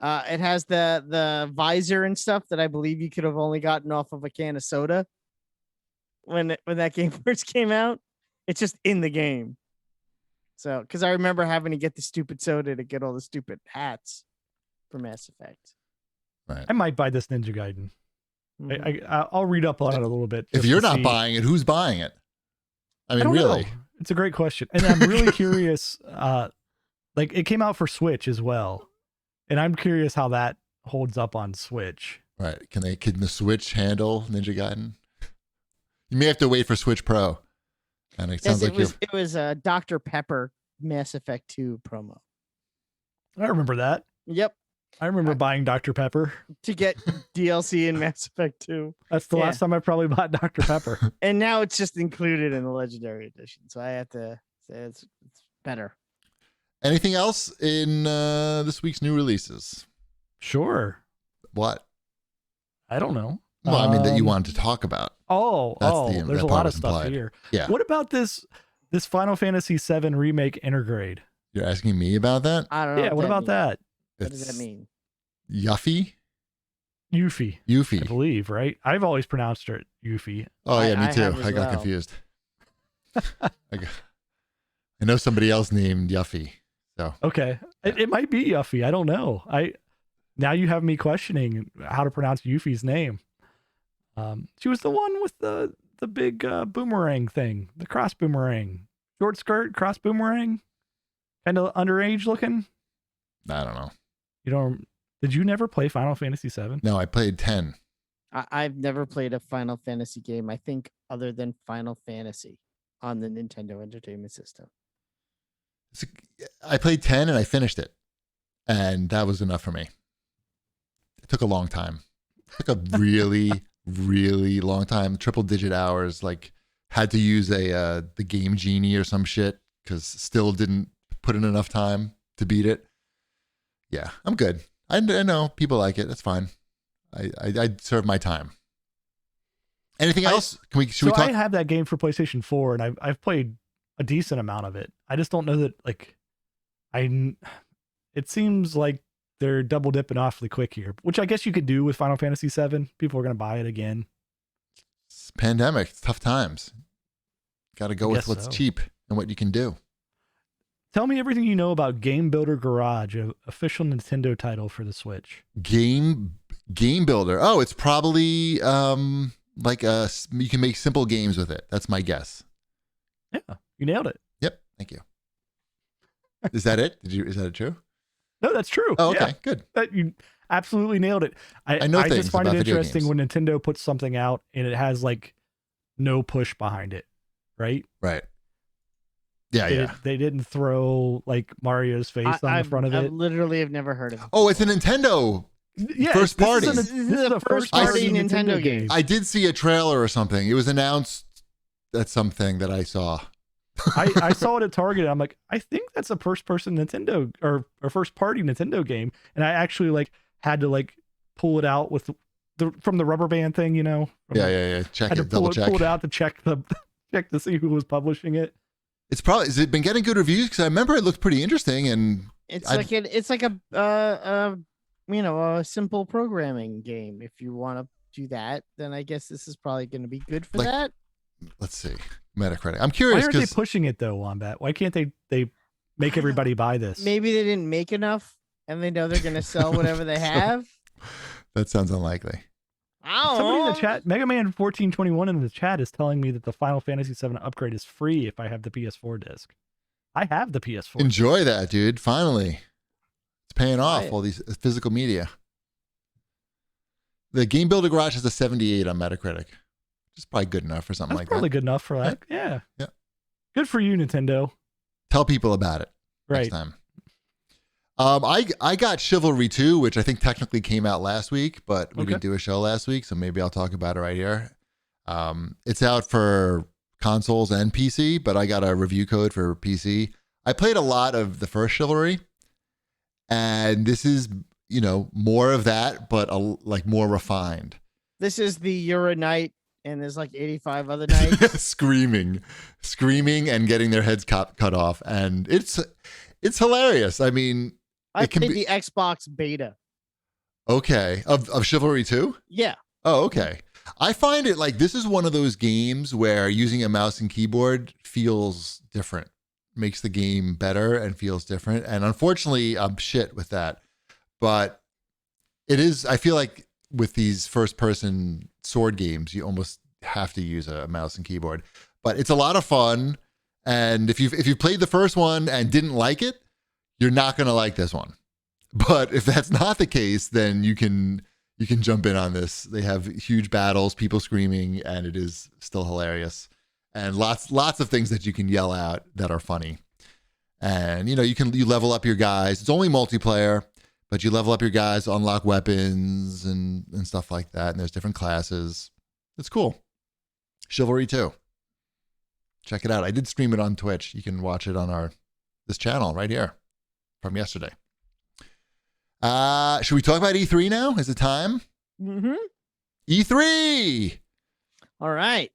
It has the visor and stuff that I believe you could have only gotten off of a can of soda when that game first came out. It's just in the game. So, because I remember having to get the stupid soda to get all the stupid hats for Mass Effect. Right. I might buy this Ninja Gaiden. Mhm. I'll read up on it a little bit. If just you're to not see. buying it, who's buying it? I mean, don't really? know. It's a great question, and I'm really curious. Like it came out for Switch as well, and I'm curious how that holds up on Switch. Right. Can the Switch handle Ninja Gaiden? You may have to wait for Switch Pro. And it sounds Yes, like it was a Dr. Pepper Mass Effect 2 promo. I remember that. Yep. I remember buying Dr. Pepper. To get DLC in Mass Effect 2. That's the Yeah. last time I probably bought Dr. Pepper. And now it's just included in the Legendary Edition. So I have to say it's better. anything else in this week's new releases? Sure. What? I don't know. Well, I mean that you wanted to talk about. There's that a part lot of was stuff implied. here. Yeah. What about this Final Fantasy VII Remake Intergrade? You're asking me about that? I don't know. Yeah, what about that? What does that mean? Yuffie? Yuffie, I Yuffie. believe, right? I've always pronounced it Yuffie. Oh, yeah, I me too. have as I got well. confused. I know somebody else named Yuffie. So, Okay. It might be Yuffie. I don't know. Now you have me questioning how to pronounce Yuffie's name. She was the one with the big boomerang thing, the cross boomerang, short skirt, cross boomerang, kind of underage looking. I don't know. You don't? Did you never play Final Fantasy VII? No, I played 10. I've never played a Final Fantasy game, I think, other than Final Fantasy on the Nintendo Entertainment System. I played 10 and I finished it. And that was enough for me. It took a long time. It took a really, really long time. Triple digit hours. Like, had to use the Game Genie or some shit because still didn't put in enough time to beat it. Yeah, I'm good. I know people like it. That's fine. I serve my time. Anything else? Should we talk? I have that game for PlayStation 4, and I've played a decent amount of it. I just don't know that it seems like they're double dipping awfully quick here, which I guess you could do with Final Fantasy VII. People are going to buy it again. It's pandemic. It's tough times. Got to go with guess what's so. cheap and what you can do. Tell me everything you know about Game Builder Garage, an official Nintendo title for the Switch. Game Builder. Oh, it's probably like you can make simple games with it. That's my guess. Yeah, you nailed it. Yep. Thank you. Is that it? Is that true? No, that's true. Oh, okay. Yeah. Good. You absolutely nailed it. I know I things just find about it video interesting games. when Nintendo puts something out and it has like no push behind it, right? Right. Yeah. They didn't throw like Mario's face on the front of I it. literally have never heard of it. Oh, it's a Nintendo. Yeah, First party. This is a first party Nintendo game. I did see a trailer or something. It was announced at something that I saw. I saw it at Target. And I'm like, I think that's a first person Nintendo or first party Nintendo game. And I actually like had to like pull it out with from the rubber band thing, you know? Yeah. Check had it. to Double check. pull it out to check to see who was publishing it. It's probably, has it been getting good reviews? Because I remember it looked pretty interesting, and It's like a simple programming game. If you want to do that, then I guess this is probably going to be good for that. Let's see. Metacritic. I'm Why curious aren't they because pushing it though, Wombat? Why can't they make everybody buy this? Maybe they didn't make enough, and they know they're going to sell whatever they have. that sounds unlikely. Somebody in the chat, Mega Man 1421 in the chat is telling me that the Final Fantasy VII upgrade is free if I have the PS4 disc. I have the PS4. Enjoy that, dude. Finally. It's paying off, Right. all these physical media. The Game Builder Garage has a 78 on Metacritic. Which is probably good enough for something That's like probably that. good enough for that. Yeah. Yeah. Good for you, Nintendo. Tell people about it Right. next time. I got Chivalry 2, which I think technically came out last week, but we Okay. didn't do a show last week, so maybe I'll talk about it right here. It's out for consoles and PC, but I got a review code for PC. I played a lot of the first Chivalry, and this is, more of that, but like more refined. This is the You're a Knight, and there's like 85 other knights. screaming and getting their heads cut off, and it's hilarious. I mean, I it can played be- the Xbox beta. okay, of Chivalry 2? Yeah. Oh, okay. I find it like this is one of those games where using a mouse and keyboard feels different, makes the game better and feels different. And unfortunately, I'm shit with that. But it is, I feel like with these first person sword games, you almost have to use a mouse and keyboard. But it's a lot of fun. And if you've played the first one and didn't like it, you're not going to like this one. But if that's not the case, then you can jump in on this. They have huge battles, people screaming, and it is still hilarious. And lots of things that you can yell out that are funny. And you level up your guys. It's only multiplayer, but you level up your guys, unlock weapons and stuff like that. And there's different classes. It's cool. Chivalry 2. Check it out. I did stream it on Twitch. You can watch it on this channel right here from yesterday. Should we talk about E3 now? Is it time? Mm-hmm. E3. All right.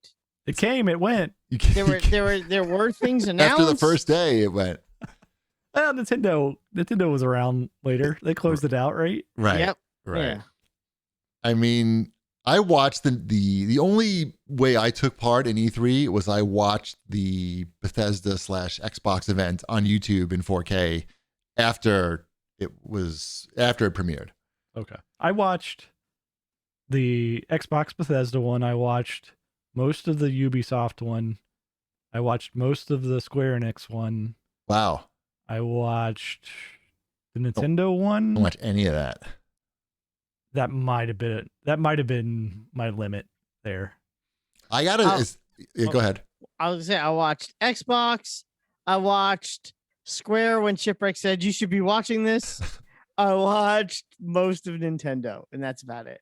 It came, it went. There were things announced. After the first day, it went. Well, Nintendo was around later. They closed it out, right? Right. Yep. Right. Yeah. I mean, I watched the only way I took part in E3 was I watched the Bethesda / Xbox event on YouTube in 4K after it premiered. Okay. I watched the Xbox Bethesda one. I watched most of the Ubisoft one. I watched most of the Square Enix one. Wow. I watched the Nintendo one. I don't watch any of that. That might have been my limit there. I gotta. Go ahead. I was gonna say I watched Xbox. I watched Square when Shipwreck said you should be watching this. I watched most of Nintendo, and that's about it.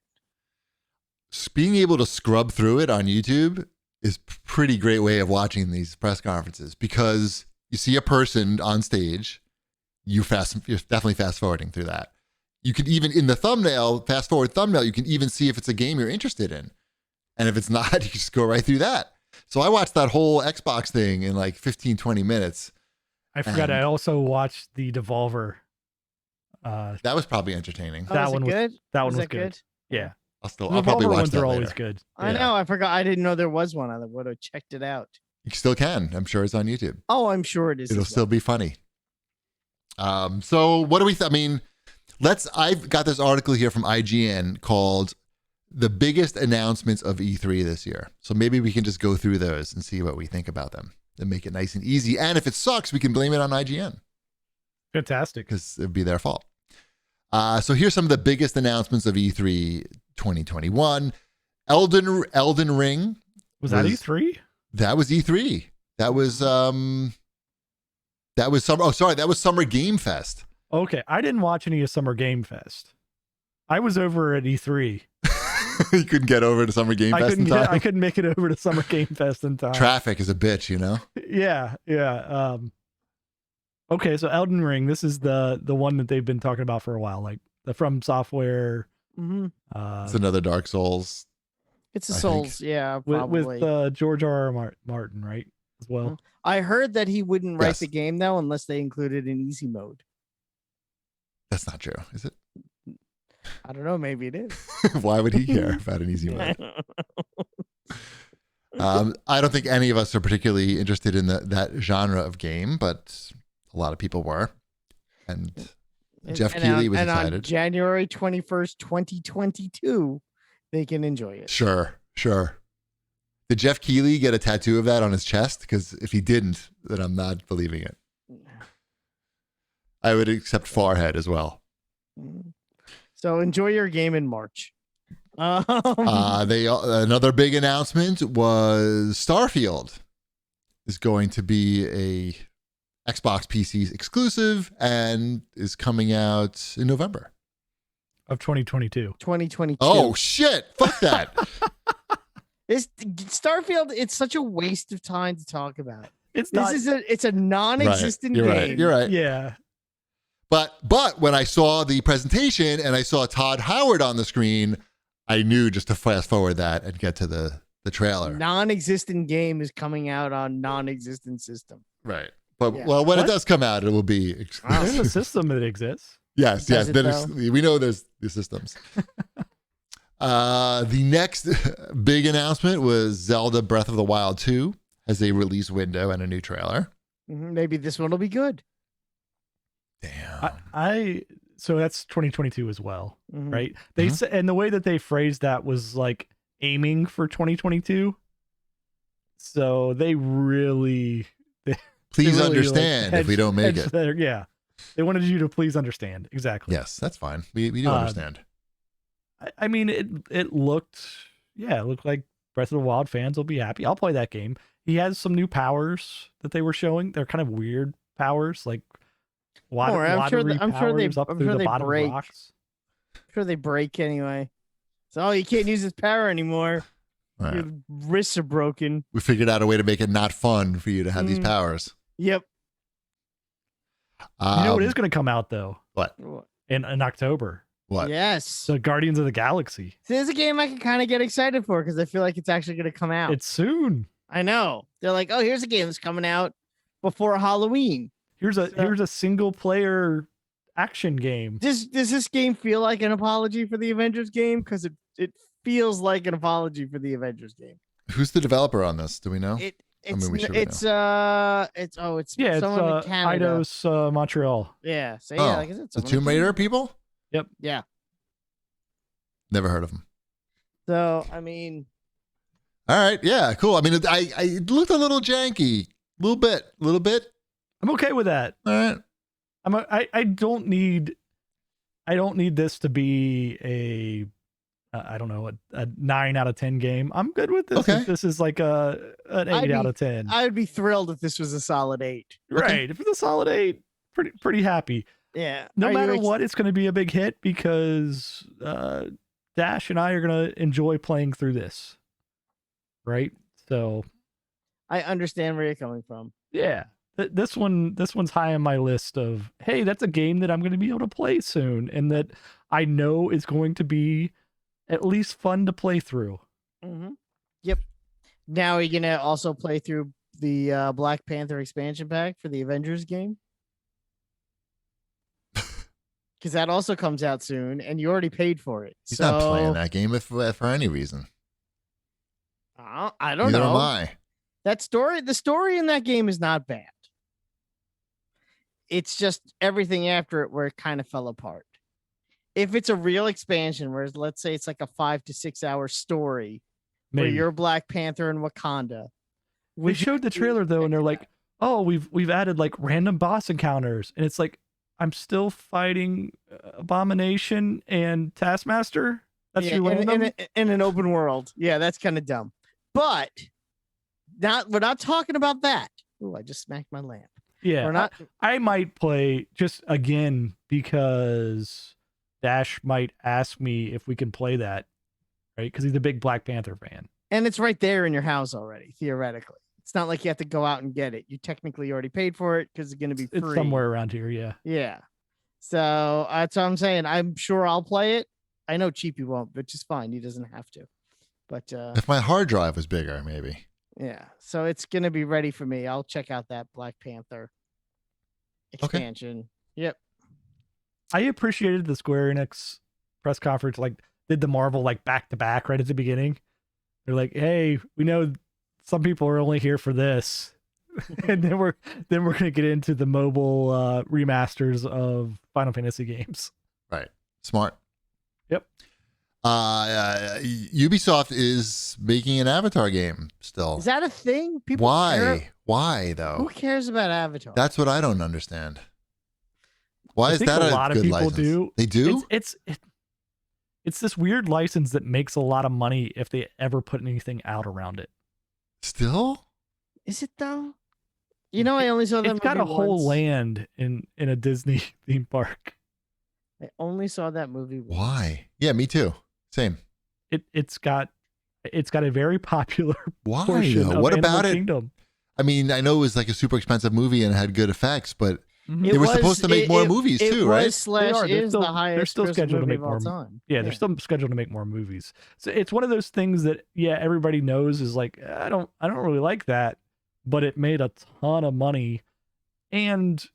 Being able to scrub through it on YouTube is a pretty great way of watching these press conferences because you see a person on stage, you're definitely fast forwarding through that. You can even in the fast forward thumbnail, you can even see if it's a game you're interested in. And if it's not, you just go right through that. So I watched that whole Xbox thing in like 15, 20 minutes. I forgot. I also watched the Devolver. That was probably entertaining. Oh, That was one it was- good? That one was that good. Yeah. I'll The probably Devolver watch ones that are later. always good. I know. I forgot. I didn't know there was one. I would have checked it out. You still can. I'm sure it's on YouTube. Oh, I'm sure it is. It'll as still well. be funny. So what do we? I mean, I've got this article here from IGN called "The Biggest Announcements of E3 This Year." So maybe we can just go through those and see what we think about them and make it nice and easy. And if it sucks, we can blame it on IGN. Fantastic. Because it'd be their fault. So here's some of the biggest announcements of E3 2021. Elden Ring. Was that E3? That was E3. That was Summer Game Fest. Okay, I didn't watch any of Summer Game Fest. I was over at E3. You couldn't get over to Summer Game Fest in time? I couldn't make it over to Summer Game Fest in time. Traffic is a bitch, you know? Yeah. Okay, so Elden Ring, this is the one that they've been talking about for a while, like the From Software. Mm-hmm. It's another Dark Souls. It's a Souls, yeah, probably. With George R.R. Martin, right? As well. I heard that he wouldn't write Yes. the game though unless they included an easy mode. That's not true, is it? I don't know. Maybe it is. Why would he care about an easy mode? I don't think any of us are particularly interested in that genre of game, but a lot of people were. And Jeff Keighley was excited. On January 21st, 2022, they can enjoy it. Sure. Did Jeff Keighley get a tattoo of that on his chest? Because if he didn't, then I'm not believing it. I would accept Farhead as well. So enjoy your game in March. Another big announcement was Starfield is going to be a Xbox PC exclusive and is coming out in November of 2022. 2022. Oh shit! Fuck that. Starfield. It's such a waste of time to talk about. It's a non-existent You're game. Right. You're right. Yeah. But when I saw the presentation and I saw Todd Howard on the screen, I knew just to fast forward that and get to the trailer. Non-existent game is coming out on non-existent system. Right. But Yeah. well, when What? it does come out, it will be exclusive. There's a system that exists. Yes. Does it, We know there's the systems. The next big announcement was Zelda Breath of the Wild 2 has a release window and a new trailer. Maybe this one will be good. Damn. So that's 2022 as well, Mhm. right? They Mhm. said, and the way that they phrased that was like aiming for 2022. So they really, Please really, understand if we don't make it. Yeah. They wanted you to please understand. Exactly. Yes, that's fine. We do understand. I mean, it looked like Breath of the Wild fans will be happy. I'll play that game. He has some new powers that they were showing. They're kind of weird powers, like I'm sure they bottom break. rocks. I'm sure they break anyway. So you can't use his power anymore. All right. Your wrists are broken. We figured out a way to make it not fun for you to have these powers. Yep. You know what is going to come out though? What? In October. What? Yes. The Guardians of the Galaxy. This is a game I can kind of get excited for because I feel like it's actually going to come out. It's soon. I know. They're like, oh, here's a game that's coming out before Halloween. Here's a single player action game. Does this game feel like an apology for the Avengers game? Because it feels like an apology for the Avengers game. Who's the developer on this? Do we know? It's we should it's Yeah, someone in it's Canada. Eidos Montreal. Yeah. So Oh, yeah, like, is it the someone in Tomb Raider Canada? people? Yeah. Never heard of them. So I mean, All right. Yeah. Cool. I mean, it looked a little janky. A little bit. I'm okay with that. All right. I don't need this to be a I don't know, a 9 out of 10 game. I'm good with this. Okay. If this is like an 8 out of 10. I would be thrilled if this was a solid 8. Right. If it's a solid 8, pretty happy. Yeah. No Are you matter what, it's going to be a big hit because Dash and I are going to enjoy playing through this. Right? So I understand where you're coming from. yeah. This one's high on my list of, hey, that's a game that I'm going to be able to play soon and that I know is going to be at least fun to play through. Mm-hmm. Yep. Now you're gonna also play through the Black Panther expansion pack for the Avengers game, because that also comes out soon, and you already paid for it. He's not playing that game for any reason. I don't Neither know. am I. The story in that game is not bad. It's just everything after it where it kind of fell apart. If it's a real expansion, whereas let's say it's like a 5 to 6 hour story where Maybe. you're Black Panther in Wakanda. We showed the trailer though, and they're like, "Oh, we've added like random boss encounters," and it's like, I'm still fighting Abomination and Taskmaster. That's yeah, your random. in an open world. Yeah, that's kind of dumb. But we're not talking about that. Oh, I just smacked my lamp. Yeah, We're not. I might play just again because Dash might ask me if we can play that, right? Because he's a big Black Panther fan. And it's right there in your house already, theoretically. It's not like you have to go out and get it. You technically already paid for it because it's going to be free. It's somewhere around here, yeah. Yeah. So that's what I'm saying. I'm sure I'll play it. I know Cheapy won't, which is fine. He doesn't have to. But If my hard drive was bigger, maybe. yeah. So it's going to be ready for me. I'll check out that Black Panther expansion. Yep. I appreciated the Square Enix press conference, like did the Marvel like back to back right at the beginning. They're like, "Hey, we know some people are only here for this," and then we're gonna get into the mobile remasters of Final Fantasy games. Right. Smart. Yep. Ubisoft is making an Avatar game still. Is that a thing? People Why? care? Why Who though? cares about Avatar? That's what I don't understand. Why I is think that a lot of good people license? do. They do? It's this weird license that makes a lot of money if they ever put anything out around it. Still? Is it though? You know, I only saw that It's got a movie whole once. land in a Disney theme park. I only saw that movie once. Why? Yeah, me too. Same. It's got a very popular Why portion though? of What Animal about it? Kingdom. I mean, I know it was like a super expensive movie and it had good effects, but Mhm. They were supposed to make more movies too, right? Was slash They are. They're is still- the they're highest still grossing scheduled to movie make of all more- time. Yeah, they're still scheduled to make more movies. So it's one of those things that everybody knows is like I don't really like that, but it made a ton of money, and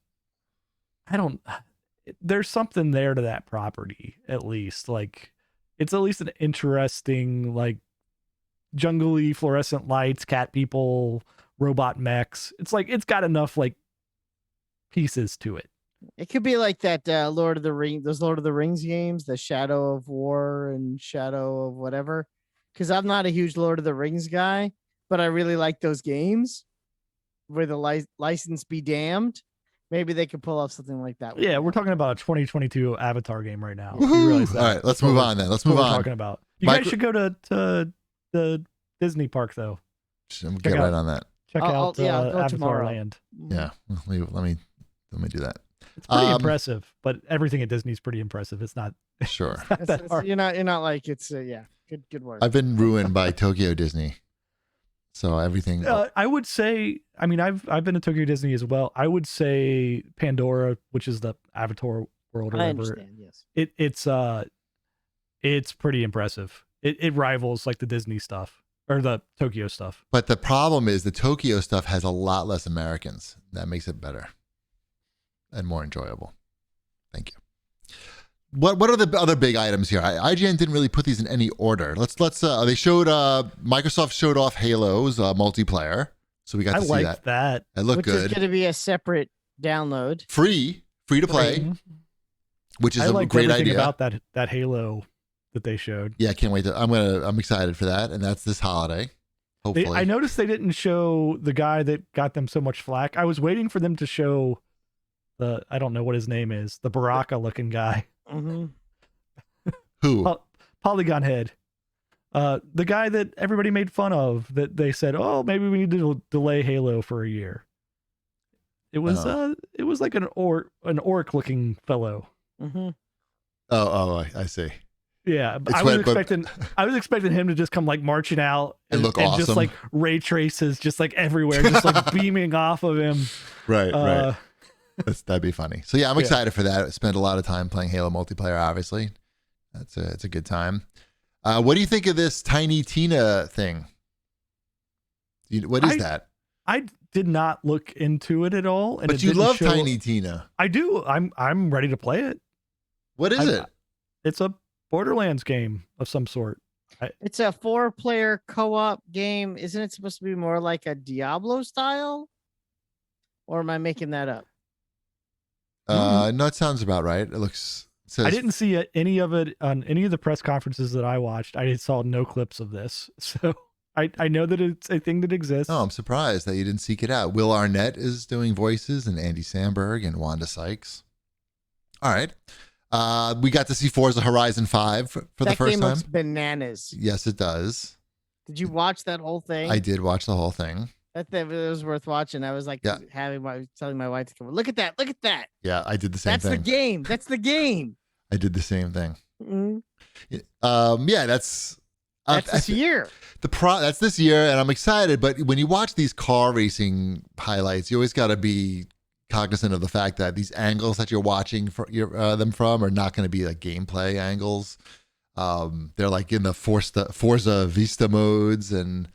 there's something there to that property at least. Like it's at least an interesting like jungly fluorescent lights, cat people, robot mechs. It's like it's got enough like pieces to it. It could be like that Lord of the Rings, those Lord of the Rings games, the Shadow of War and Shadow of whatever. Because I'm not a huge Lord of the Rings guy, but I really like those games where the license be damned. Maybe they could pull off something like that. Yeah, we're talking about a 202022 Avatar game right now. Woohoo! You realize that? All right, let's That's what move we're- on then. Let's that's what move we're on. talking about. You Micro- guys should go to the Disney park though. Get out- right on that. Check I'll out go Avatar tomorrow. Land. Yeah, let me do that. It's pretty Um, impressive, but everything at Disney is pretty impressive. It's not, Sure. it's not that hard. You're not like it's yeah. Good work. I've been ruined by Tokyo Disney, so everything. I would say, I mean, I've been to Tokyo Disney as well. I would say Pandora, which is the Avatar world or I whatever. understand. Yes. It's pretty impressive. It rivals like the Disney stuff or the Tokyo stuff. But the problem is the Tokyo stuff has a lot less Americans. That makes it better and more enjoyable. Thank you. What are the other big items here? IGN didn't really put these in any order. Let's they showed Microsoft showed off Halo's multiplayer, so we got I to see liked that. That looked Which good. is going to be a separate download. Free to play, Mhm. which is I a liked great everything idea. about that Halo that they showed. Yeah, I can't wait. I'm excited for that, and that's this holiday. Hopefully, I noticed they didn't show the guy that got them so much flack. I was waiting for them to show I don't know what his name is, the Baraka looking guy, Mm-hmm. who? Polygon Head. The guy that everybody made fun of, that they said, "Oh, maybe we need to delay Halo for a year." It was it was like an orc looking fellow. Mm-hmm. I see. Yeah, It's I was wet, but- expecting him to just come like marching out And look just awesome. like ray traces just like everywhere, just like beaming off of him. Right. That'd be funny. So yeah, I'm Yeah. excited for that. I spent a lot of time playing Halo multiplayer. Obviously, it's a good time. What do you think of this Tiny Tina thing? What is that? I did not look into it at all, and But it you didn't love show- Tiny Tina. I do. I'm ready to play it. What is it? It's a Borderlands game of some sort. It's a 4-player co-op game. Isn't it supposed to be more like a Diablo style? Or am I making that up? No, it sounds about right. It says I didn't see any of it on any of the press conferences that I watched. I saw no clips of this. So I know that it's a thing that exists. Oh, I'm surprised that you didn't seek it out. Will Arnett is doing voices, and Andy Samberg and Wanda Sykes. All right. We got to see Forza Horizon 5 for the That first game time. looks bananas. Yes, it does. Did you watch that whole thing? I did watch the whole thing. That thing was worth watching. I was like telling my wife to come. Look at that! Look at that! Yeah, I did the same That's thing. the game. That's the game. I did the same thing. Mm-hmm. Yeah, that's This year. That's this year, and I'm excited. But when you watch these car racing highlights, you always got to be cognizant of the fact that these angles that you're watching them from are not going to be like gameplay angles. They're like in the Forza Vista modes and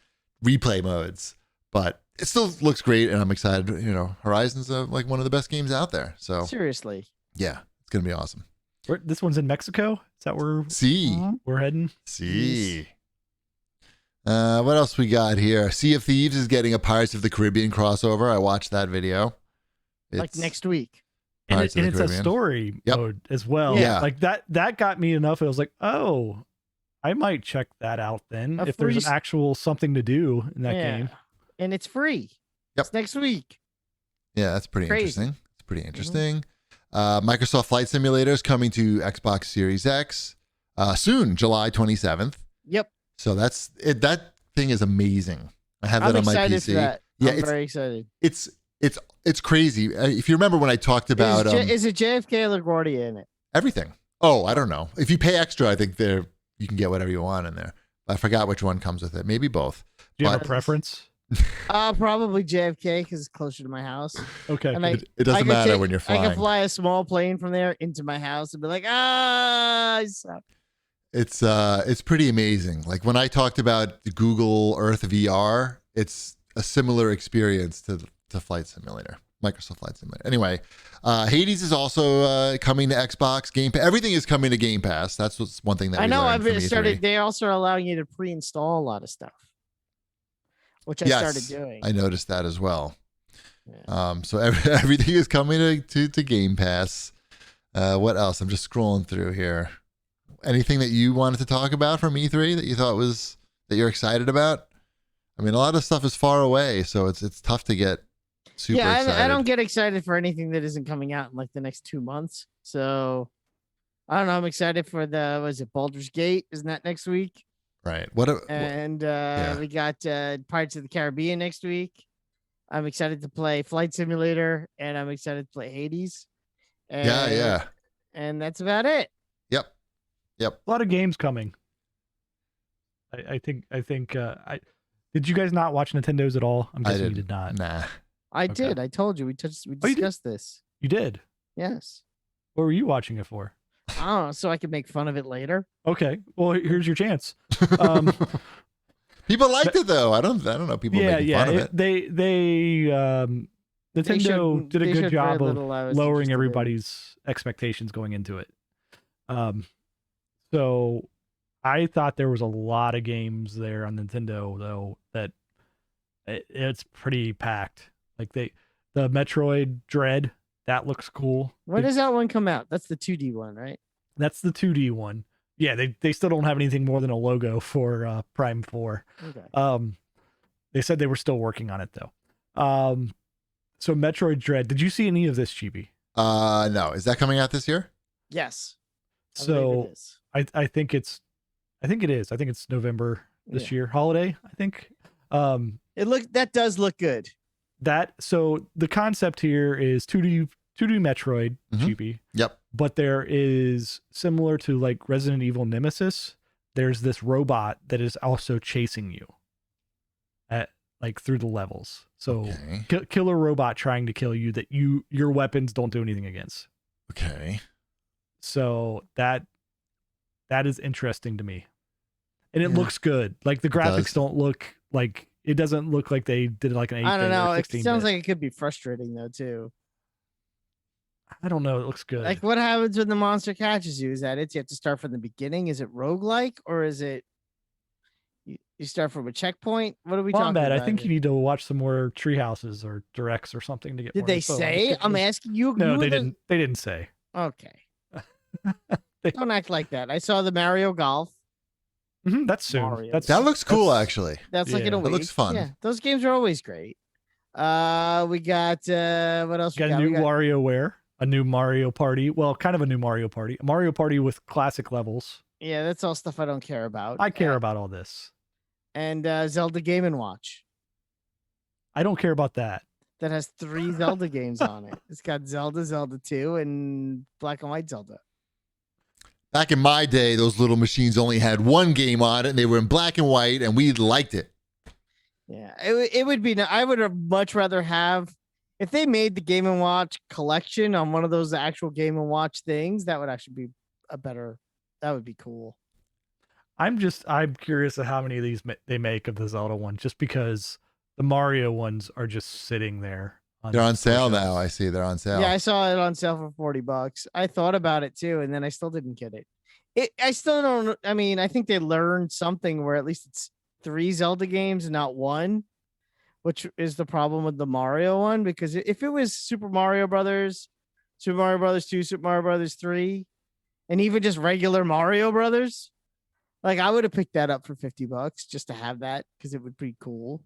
replay modes, but it still looks great, and I'm excited. You know, Horizon's like one of the best games out there. So Seriously. yeah, it's gonna be awesome. This one's in Mexico. Is that where we're heading? See. What else we got here? Sea of Thieves is getting a Pirates of the Caribbean crossover. I watched that video. Like next week. And it's a story mode as well. Yeah. Like that got me enough. It was like, oh, I might check that out then. If there's an actual something to do in that game. And it's free. Yep. It's next week. Yeah, that's pretty interesting. It's pretty interesting. Microsoft Flight Simulator is coming to Xbox Series X soon, July 27th. Yep. So that's it. That thing is amazing. I have that on my PC. I'm excited for that. Yeah, I'm very excited. It's crazy. If you remember when I talked about is it JFK or LaGuardia in it? Everything. Oh, I don't know. If you pay extra, I think you can get whatever you want in there. I forgot which one comes with it. Maybe both. Do you have a preference? Probably JFK because it's closer to my house. Okay. And it doesn't matter when you're flying. I can fly a small plane from there into my house and be like, I suck. It's pretty amazing. Like when I talked about the Google Earth VR, it's a similar experience to Flight Simulator, Microsoft Flight Simulator. Anyway, Hades is also coming to Xbox Game Pass. Everything is coming to Game Pass. That's what's one thing that I know. I've started. They also are allowing you to pre-install a lot of stuff, which I started doing. I noticed that as well. Yeah. So everything is coming to Game Pass. What else? I'm just scrolling through here. Anything that you wanted to talk about from E3 that you thought that you're excited about? I mean, a lot of stuff is far away, so it's tough to get super excited. I don't get excited for anything that isn't coming out in like the next 2 months. So I don't know. I'm excited for Baldur's Gate? Isn't that next week? Right. We got Pirates of the Caribbean next week. I'm excited to play Flight Simulator, and I'm excited to play Hades. And that's about it. Yep. A lot of games coming. I think. Did you guys not watch Nintendo's at all? I'm guessing you did not. Nah. I did. I told you. We discussed this. You did? Yes. What were you watching it for? I don't know, so I could make fun of it later. Okay. Well, here's your chance. People liked it though. I don't know. People making fun of it. Nintendo did a good job of lowering everybody's expectations going into it. So I thought there was a lot of games there on Nintendo though that it's pretty packed. Like the Metroid Dread, that looks cool. When does that one come out? That's the 2D one, right? That's the 2D one. Yeah, they still don't have anything more than a logo for Prime 4. Okay. They said they were still working on it though. So Metroid Dread, did you see any of this, Chibi? No. Is that coming out this year? Yes. So I think it is. I think it's November this year, holiday, I think. That does look good. So the concept here is 2D Metroid, Chibi. Yep. But there is, similar to like Resident Evil Nemesis, there's this robot that is also chasing you through the levels. So killer robot trying to kill you that your weapons don't do anything against. Okay. So that is interesting to me. And it looks good. Like the graphics don't look like, it doesn't look like they did like an 8-bit. I don't know. It sounds 16-bit. like it could be frustrating though too. I don't know. It looks good. Like what happens when the monster catches you? Is that it? You have to start from the beginning? Is it roguelike or is it You start from a checkpoint. What are we talking Wombat, about? I think here? you need to watch some more Treehouses or directs or something to get Did more they info. say? I'm asking you. No, you they were the- didn't. They didn't say. Okay. They- Don't act like that. I saw the Mario Golf. That's soon. Mario. That looks cool, that's- actually. That's like in a Yeah. week. That looks fun. Yeah, those games are always great. We got what else? Got a new WarioWare, a new Mario Party. Well, kind of a new Mario Party. A Mario Party with classic levels. Yeah, that's all stuff I don't care about. I care about all this. And Zelda Game and Watch I don't care about that. that has 3 Zelda games on it. It's got Zelda, Zelda 2, and Black and White Zelda. Back in my day, those little machines only had one game on it, and they were in black and white, and we liked it. Yeah, it would be. I would have much rather have if they made the Game and Watch collection on one of those actual Game and Watch things. That would actually be a better. That would be cool. I'm curious of how many of these they make of the Zelda one, just because the Mario ones are just sitting there. They're on sale now. I see they're on sale. Yeah, I saw it on sale for $40. I thought about it too, and then I still didn't get it. I still don't. I mean, I think they learned something where at least it's 3 Zelda games and not 1, which is the problem with the Mario one. Because if it was Super Mario Brothers, Super Mario Brothers 2, Super Mario Brothers 3, and even just regular Mario Brothers, like I would have picked that up for $50 just to have that because it would be cool.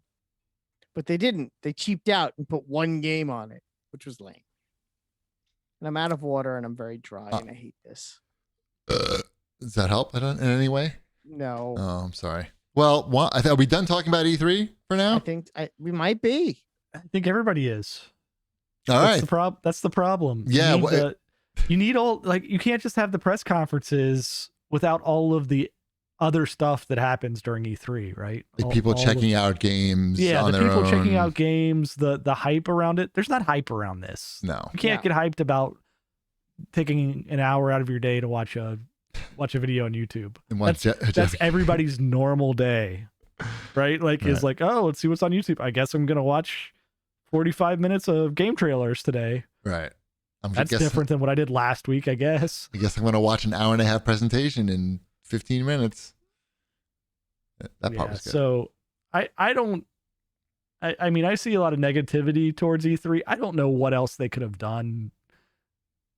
But they didn't. They cheaped out and put 1 game on it, which was lame. And I'm out of water and I'm very dry and I hate this. Does that help in any way? No. Oh, I'm sorry. Well, are we done talking about E3 for now? I think we might be. I think everybody is. All right. That's the problem. Yeah. You need you can't just have the press conferences without all of the other stuff that happens during E3, right? Like people checking out games. Yeah, on the their people own. checking out games, the hype around it. There's not hype around this. No. You can't get hyped about taking an hour out of your day to watch a video on YouTube. That's everybody's normal day, right? Like, is like, oh, let's see what's on YouTube. I guess I'm gonna watch 45 minutes of game trailers today. Right. That's different than what I did last week, I guess. I guess I'm gonna watch an hour and a half presentation in 15 minutes. That part was good. So I mean, I see a lot of negativity towards E3. I don't know what else they could have done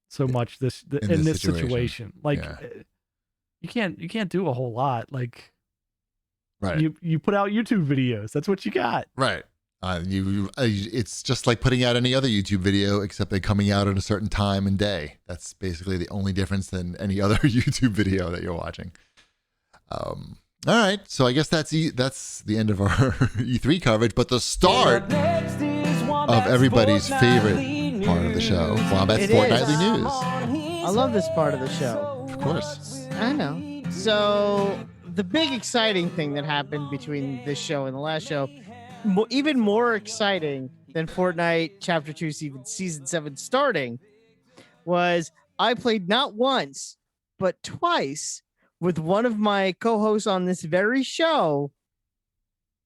so much in this situation. Like, you can't do a whole lot. Like, right. You put out YouTube videos. That's what you got. Right. It's just like putting out any other YouTube video, except they're coming out at a certain time and day. That's basically the only difference than any other YouTube video that you're watching. All right, so I guess that's the end of our E3 coverage, but the start of everybody's favorite part of the show, Wombat's Fortnightly News. I love this part of the show. Of course. I know. So the big exciting thing that happened between this show and the last show, even more exciting than Fortnite Chapter 2 Season 7 starting, was I played not once, but twice with one of my co-hosts on this very show,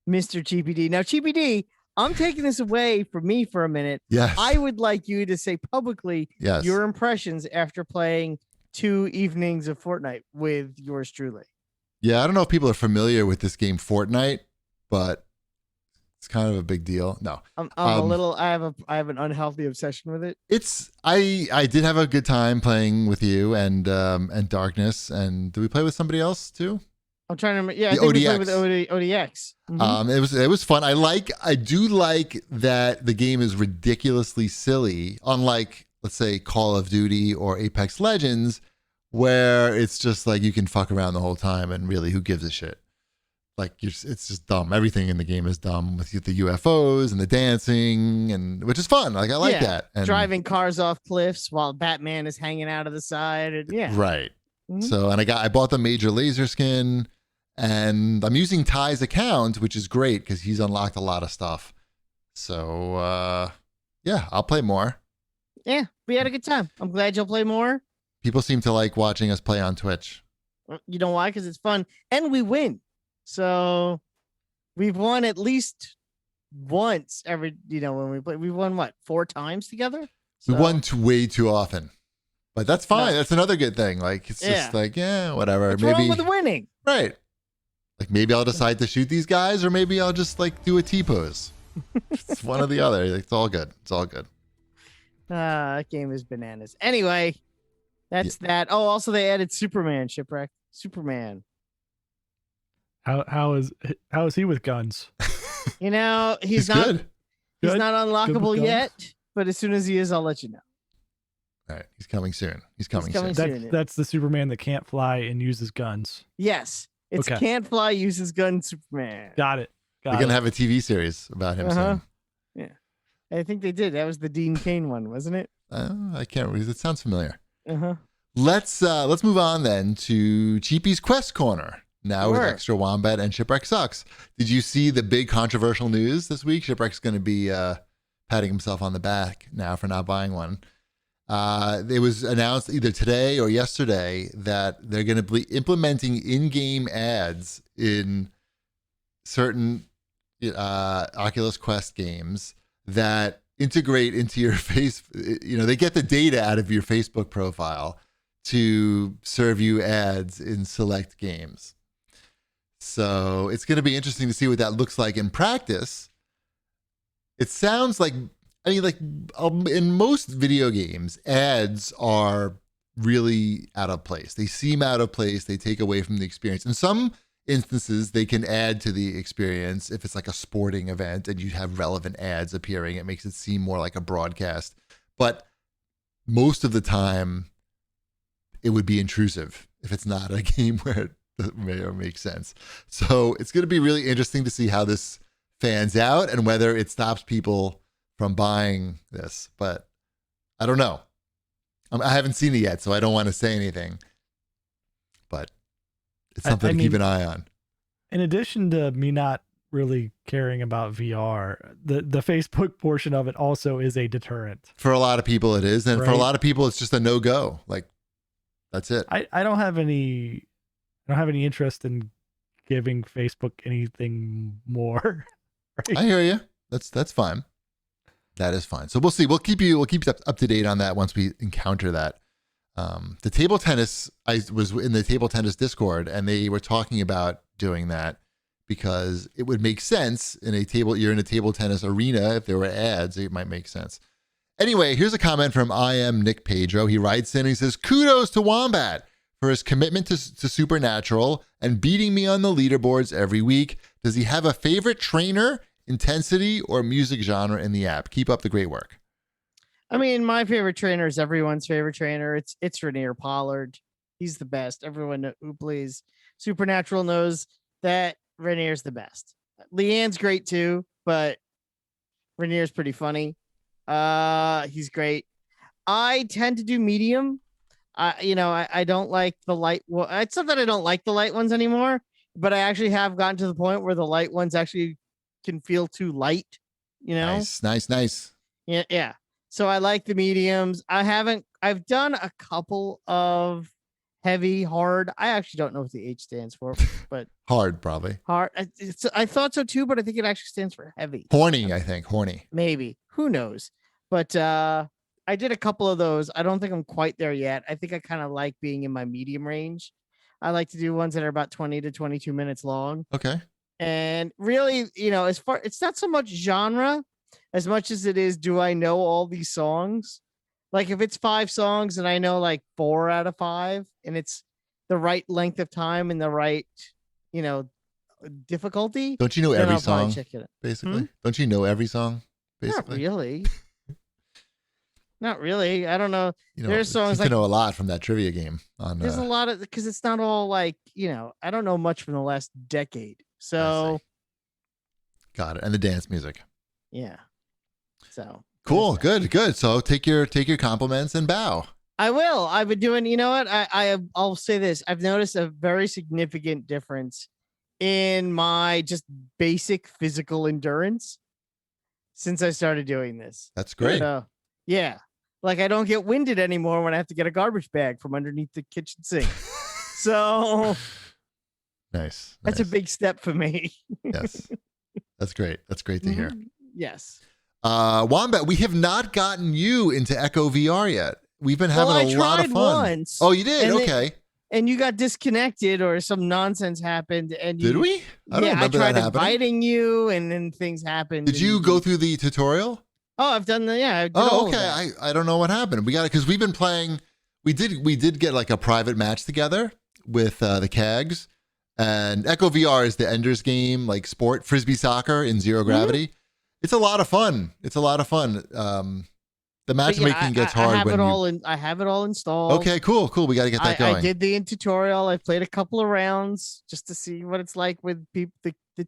Mr. GPD. Now, GPD, I'm taking this away from me for a minute. Yes. I would like you to say publicly your impressions after playing 2 evenings of Fortnite with yours truly. Yeah, I don't know if people are familiar with this game Fortnite, but it's kind of a big deal. No, I'm a little. I have an unhealthy obsession with it. I did have a good time playing with you and Darkness. And did we play with somebody else too? I'm trying to remember. Yeah, the I think we ODX. played with ODX. Mm-hmm. It was fun. I do like that the game is ridiculously silly, unlike let's say Call of Duty or Apex Legends, where it's just like you can fuck around the whole time and really who gives a shit. Like it's just dumb. Everything in the game is dumb with the UFOs and the dancing, and which is fun. Like I like that. And driving cars off cliffs while Batman is hanging out of the side. And, right. Mm-hmm. So and I bought the Major Laser skin, and I'm using Ty's account, which is great because he's unlocked a lot of stuff. So yeah, I'll play more. Yeah, we had a good time. I'm glad you'll play more. People seem to like watching us play on Twitch. You know why? Because it's fun and we win. So we've won at least once when we play. We've won 4 times together? So, we won way too often. But that's fine. No. That's another good thing. Like it's just like, yeah, whatever. What's Maybe wrong with winning? Right. Like maybe I'll decide to shoot these guys, or maybe I'll just like do a T-pose. It's one or the other. It's all good. It's all good. That game is bananas. Anyway, that's that. Oh, also they added Superman, Shipwreck. Superman. How is he with guns? You know, he's He's not good. he's Good? not Good with unlockable guns? yet, but as soon as he is, I'll let you know. All right, he's coming soon. He's coming coming soon. soon. That's the Superman that can't fly and uses guns. Yes. It's Okay. can't fly, uses gun Superman. Got it. We're gonna have a TV series about him soon. Yeah. I think they did. That was the Dean Cain one, wasn't it? I can't remember. It sounds familiar. Uh-huh. Let's move on then to Cheapy's Quest Corner. Now with Sure. Extra Wombat and Shipwreck Sucks. Did you see the big controversial news this week? Shipwreck's going to be patting himself on the back now for not buying one. It was announced either today or yesterday that they're going to be implementing in-game ads in certain Oculus Quest games that integrate into your face. They get the data out of your Facebook profile to serve you ads in select games. So it's going to be interesting to see what that looks like in practice. It sounds like, in most video games, ads are really out of place. They seem out of place. They take away from the experience. In some instances, they can add to the experience if it's like a sporting event and you have relevant ads appearing. It makes it seem more like a broadcast. But most of the time, it would be intrusive if it's not a game where it may or make sense. So it's going to be really interesting to see how this fans out and whether it stops people from buying this. But I don't know. I haven't seen it yet, so I don't want to say anything. But it's something to keep an eye on. In addition to me not really caring about VR, the Facebook portion of it also is a deterrent. For a lot of people it is. And for a Right. lot of people, it's just a no-go. Like, that's it. I don't have any interest in giving Facebook anything more. Right? I hear you. That's fine. That is fine. So we'll see. We'll keep you up to date on that once we encounter that. The table tennis, I was in the table tennis Discord, and they were talking about doing that because it would make sense you're in a table tennis arena. If there were ads, it might make sense. Anyway, here's a comment from I am Nick Pedro. He writes in, he says, kudos to Wombat for his commitment to Supernatural and beating me on the leaderboards every week. Does he have a favorite trainer, intensity, or music genre in the app? Keep up the great work. I mean, my favorite trainer is everyone's favorite trainer. It's Rainier Pollard. He's the best. Everyone who plays Supernatural knows that Rainier's the best. Leanne's great too, but Rainier's pretty funny. He's great. I tend to do medium. I don't like the light. Well, it's not that I don't like the light ones anymore, but I actually have gotten to the point where the light ones actually can feel too light. Nice. Yeah. So I like the mediums. I've done a couple of heavy, hard. I actually don't know what the H stands for, but Hard, probably. hard. I thought so too, but I think it actually stands for heavy. Horny, I think. Horny. Maybe. Who knows? But I did a couple of those. I don't think I'm quite there yet. I think I kind of like being in my medium range. I like to do ones that are about 20 to 22 minutes long. Okay. And really, it's not so much genre as much as it is, do I know all these songs? Like if it's 5 songs and I know like 4 out of 5 and it's the right length of time and the right, difficulty. Don't you know then every I'll probably song, check it out. basically? Don't you know every song, basically? Not really. Not really. I don't know. There's you songs seem to know a lot from that trivia game. There's a lot of, because it's not all like, I don't know much from the last decade. So got it. And the dance music. yeah. So Cool. there's that. Good. So take your compliments and bow. I will. I've been doing, you know what? I'll say this. I've noticed a very significant difference in my just basic physical endurance since I started doing this. That's great. Yeah. Like I don't get winded anymore when I have to get a garbage bag from underneath the kitchen sink. So Nice. that's a big step for me. Yes. That's great. That's great to hear. Yes. Wombat, we have not gotten you into Echo VR yet. We've been having a lot of fun. Once, Oh, you did? and Okay. and you got disconnected or some nonsense happened, and you Did we? I don't I remember tried that happening. inviting you, and then things happened. Did you go through the tutorial? Oh, I've done the I did Oh, all of okay. that. I don't know what happened. We got it because we've been playing. We did get like a private match together with the CAGs, and Echo VR is the Ender's game, like sport frisbee soccer in zero gravity. It's a lot of fun. The matchmaking gets hard. I have it all installed. Okay, cool. We got to get that going. I did the tutorial. I played a couple of rounds just to see what it's like with the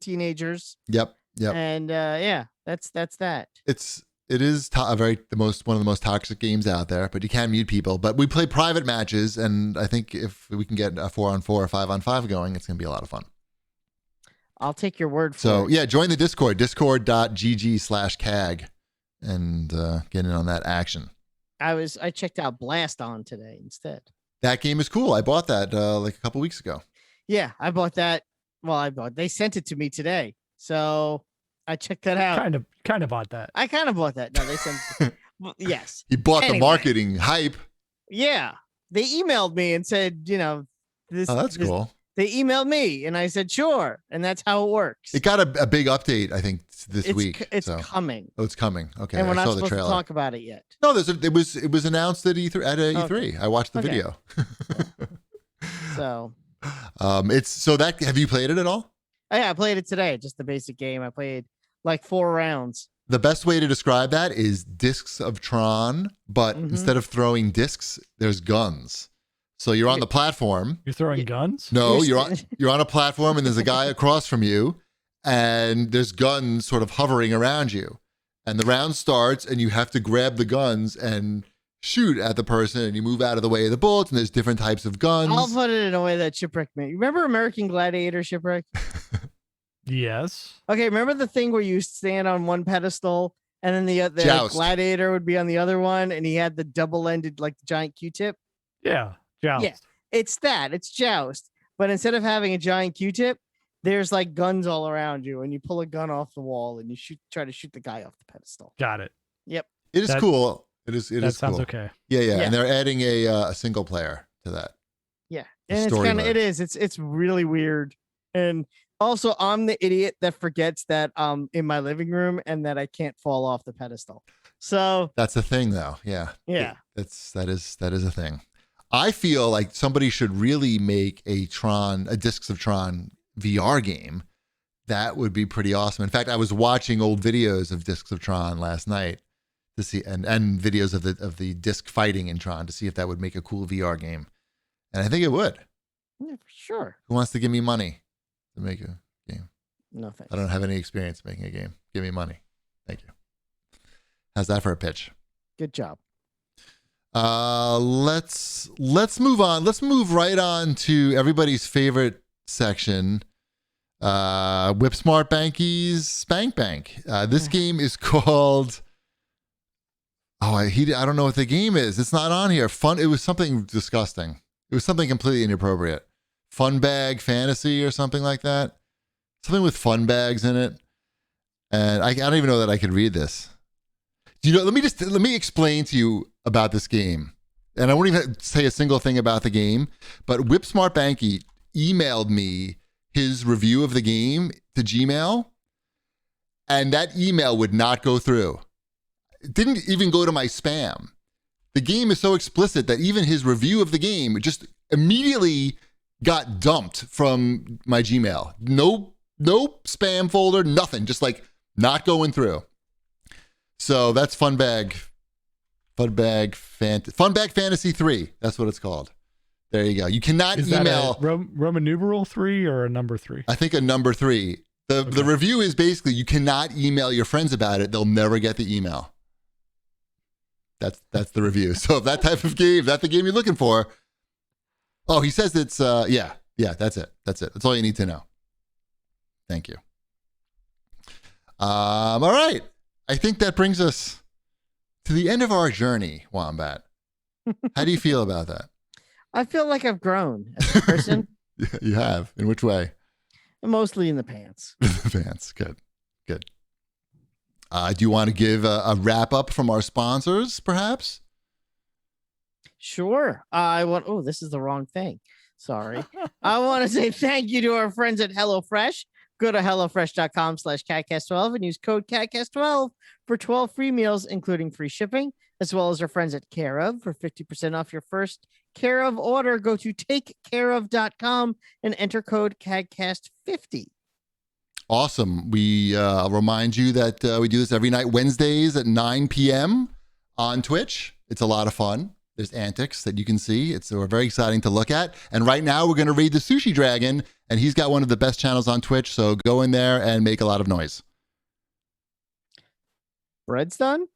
teenagers. Yep. And that's that. It is one of the most toxic games out there, but you can mute people. But we play private matches, and I think if we can get a 4-on-4 or 5-on-5 going, it's going to be a lot of fun. I'll take your word for it. So yeah, join the Discord, discord.gg/CAG, and get in on that action. I checked out Blast On today instead. That game is cool. I bought that like a couple weeks ago. Yeah, I bought that. Well, they sent it to me today, so I checked that out. Kind of bought that. I kind of bought that. No, they sent it. Well, yes. He bought the marketing hype. Yeah, they emailed me and said, this. Oh, that's cool. They emailed me, and I said sure, and that's how it works. It got a big update, I think, this week. It's coming. Oh, it's coming. Okay, and we're not saw supposed the trailer. to talk about it yet. No, it was announced at E3. E3. I watched the video. So, have you played it at all? Oh, yeah, I played it today. Just the basic game. I played like 4 rounds. The best way to describe that is Discs of Tron, but instead of throwing discs, there's guns. So you're on the platform. You're throwing guns? No, you're on a platform, and there's a guy across from you, and there's guns sort of hovering around you. And the round starts, and you have to grab the guns and shoot at the person, and you move out of the way of the bullets, and there's different types of guns. I'll put it in a way that shipwrecked me. Remember American Gladiator Shipwreck? Yes. Okay, remember the thing where you stand on one pedestal, and then the gladiator would be on the other one, and he had the double-ended, like, giant Q-tip? Yeah. Joust. Yeah, it's that. It's Joust. But instead of having a giant Q-tip, there's like guns all around you, and you pull a gun off the wall, and you try to shoot the guy off the pedestal. Got it. Yep. It is cool. That sounds cool. Okay. Yeah. And they're adding a single player to that. Yeah, and it's really weird. And also, I'm the idiot that forgets that in my living room and that I can't fall off the pedestal. So that's a thing, though. Yeah. Yeah. That is a thing. I feel like somebody should really make a Discs of Tron VR game. That would be pretty awesome. In fact, I was watching old videos of Discs of Tron last night to see, and videos of the disc fighting in Tron to see if that would make a cool VR game. And I think it would. Yeah, for sure. Who wants to give me money to make a game? No thanks. I don't have any experience making a game. Give me money. Thank you. How's that for a pitch? Good job. Let's move on. Let's move right on to everybody's favorite section. Whip Smart Banky's Spank Bank. This game is called I don't know what the game is. It's not on here. It was something disgusting. It was something completely inappropriate. Fun Bag Fantasy or something like that. Something with fun bags in it. And I don't even know that I could read this. Let me explain to you about this game. And I won't even say a single thing about the game, but Whip Smart Banky emailed me his review of the game to Gmail, and that email would not go through. It didn't even go to my spam. The game is so explicit that even his review of the game just immediately got dumped from my Gmail. No spam folder, nothing, just like not going through. So that's Fun Bag Fantasy 3. That's what it's called. There you go. You cannot email. That a Roman numeral 3 or a number 3? I think a number 3. The review is basically you cannot email your friends about it. They'll never get the email. That's the review. So if that type of game, that's the game you're looking for. Oh, he says it's yeah, that's it. That's all you need to know. Thank you. All right. I think that brings us to the end of our journey, Wombat. How do you feel about that? I feel like I've grown as a person. You have. In which way? Mostly in the pants. The pants. Good. Do you want to give a wrap up from our sponsors, perhaps? Sure. This is the wrong thing. Sorry. I want to say thank you to our friends at HelloFresh. Go to HelloFresh.com/CAGcast12 and use code CAGcast12 for 12 free meals, including free shipping, as well as our friends at Care of for 50% off your first Care of order. Go to takecareof.com and enter code CAGcast50. Awesome. We remind you that we do this every night, Wednesdays at 9 p.m. on Twitch. It's a lot of fun. There's antics that you can see. It's very exciting to look at. And right now we're going to read the Sushi Dragon, and he's got one of the best channels on Twitch. So go in there and make a lot of noise. Bread's done?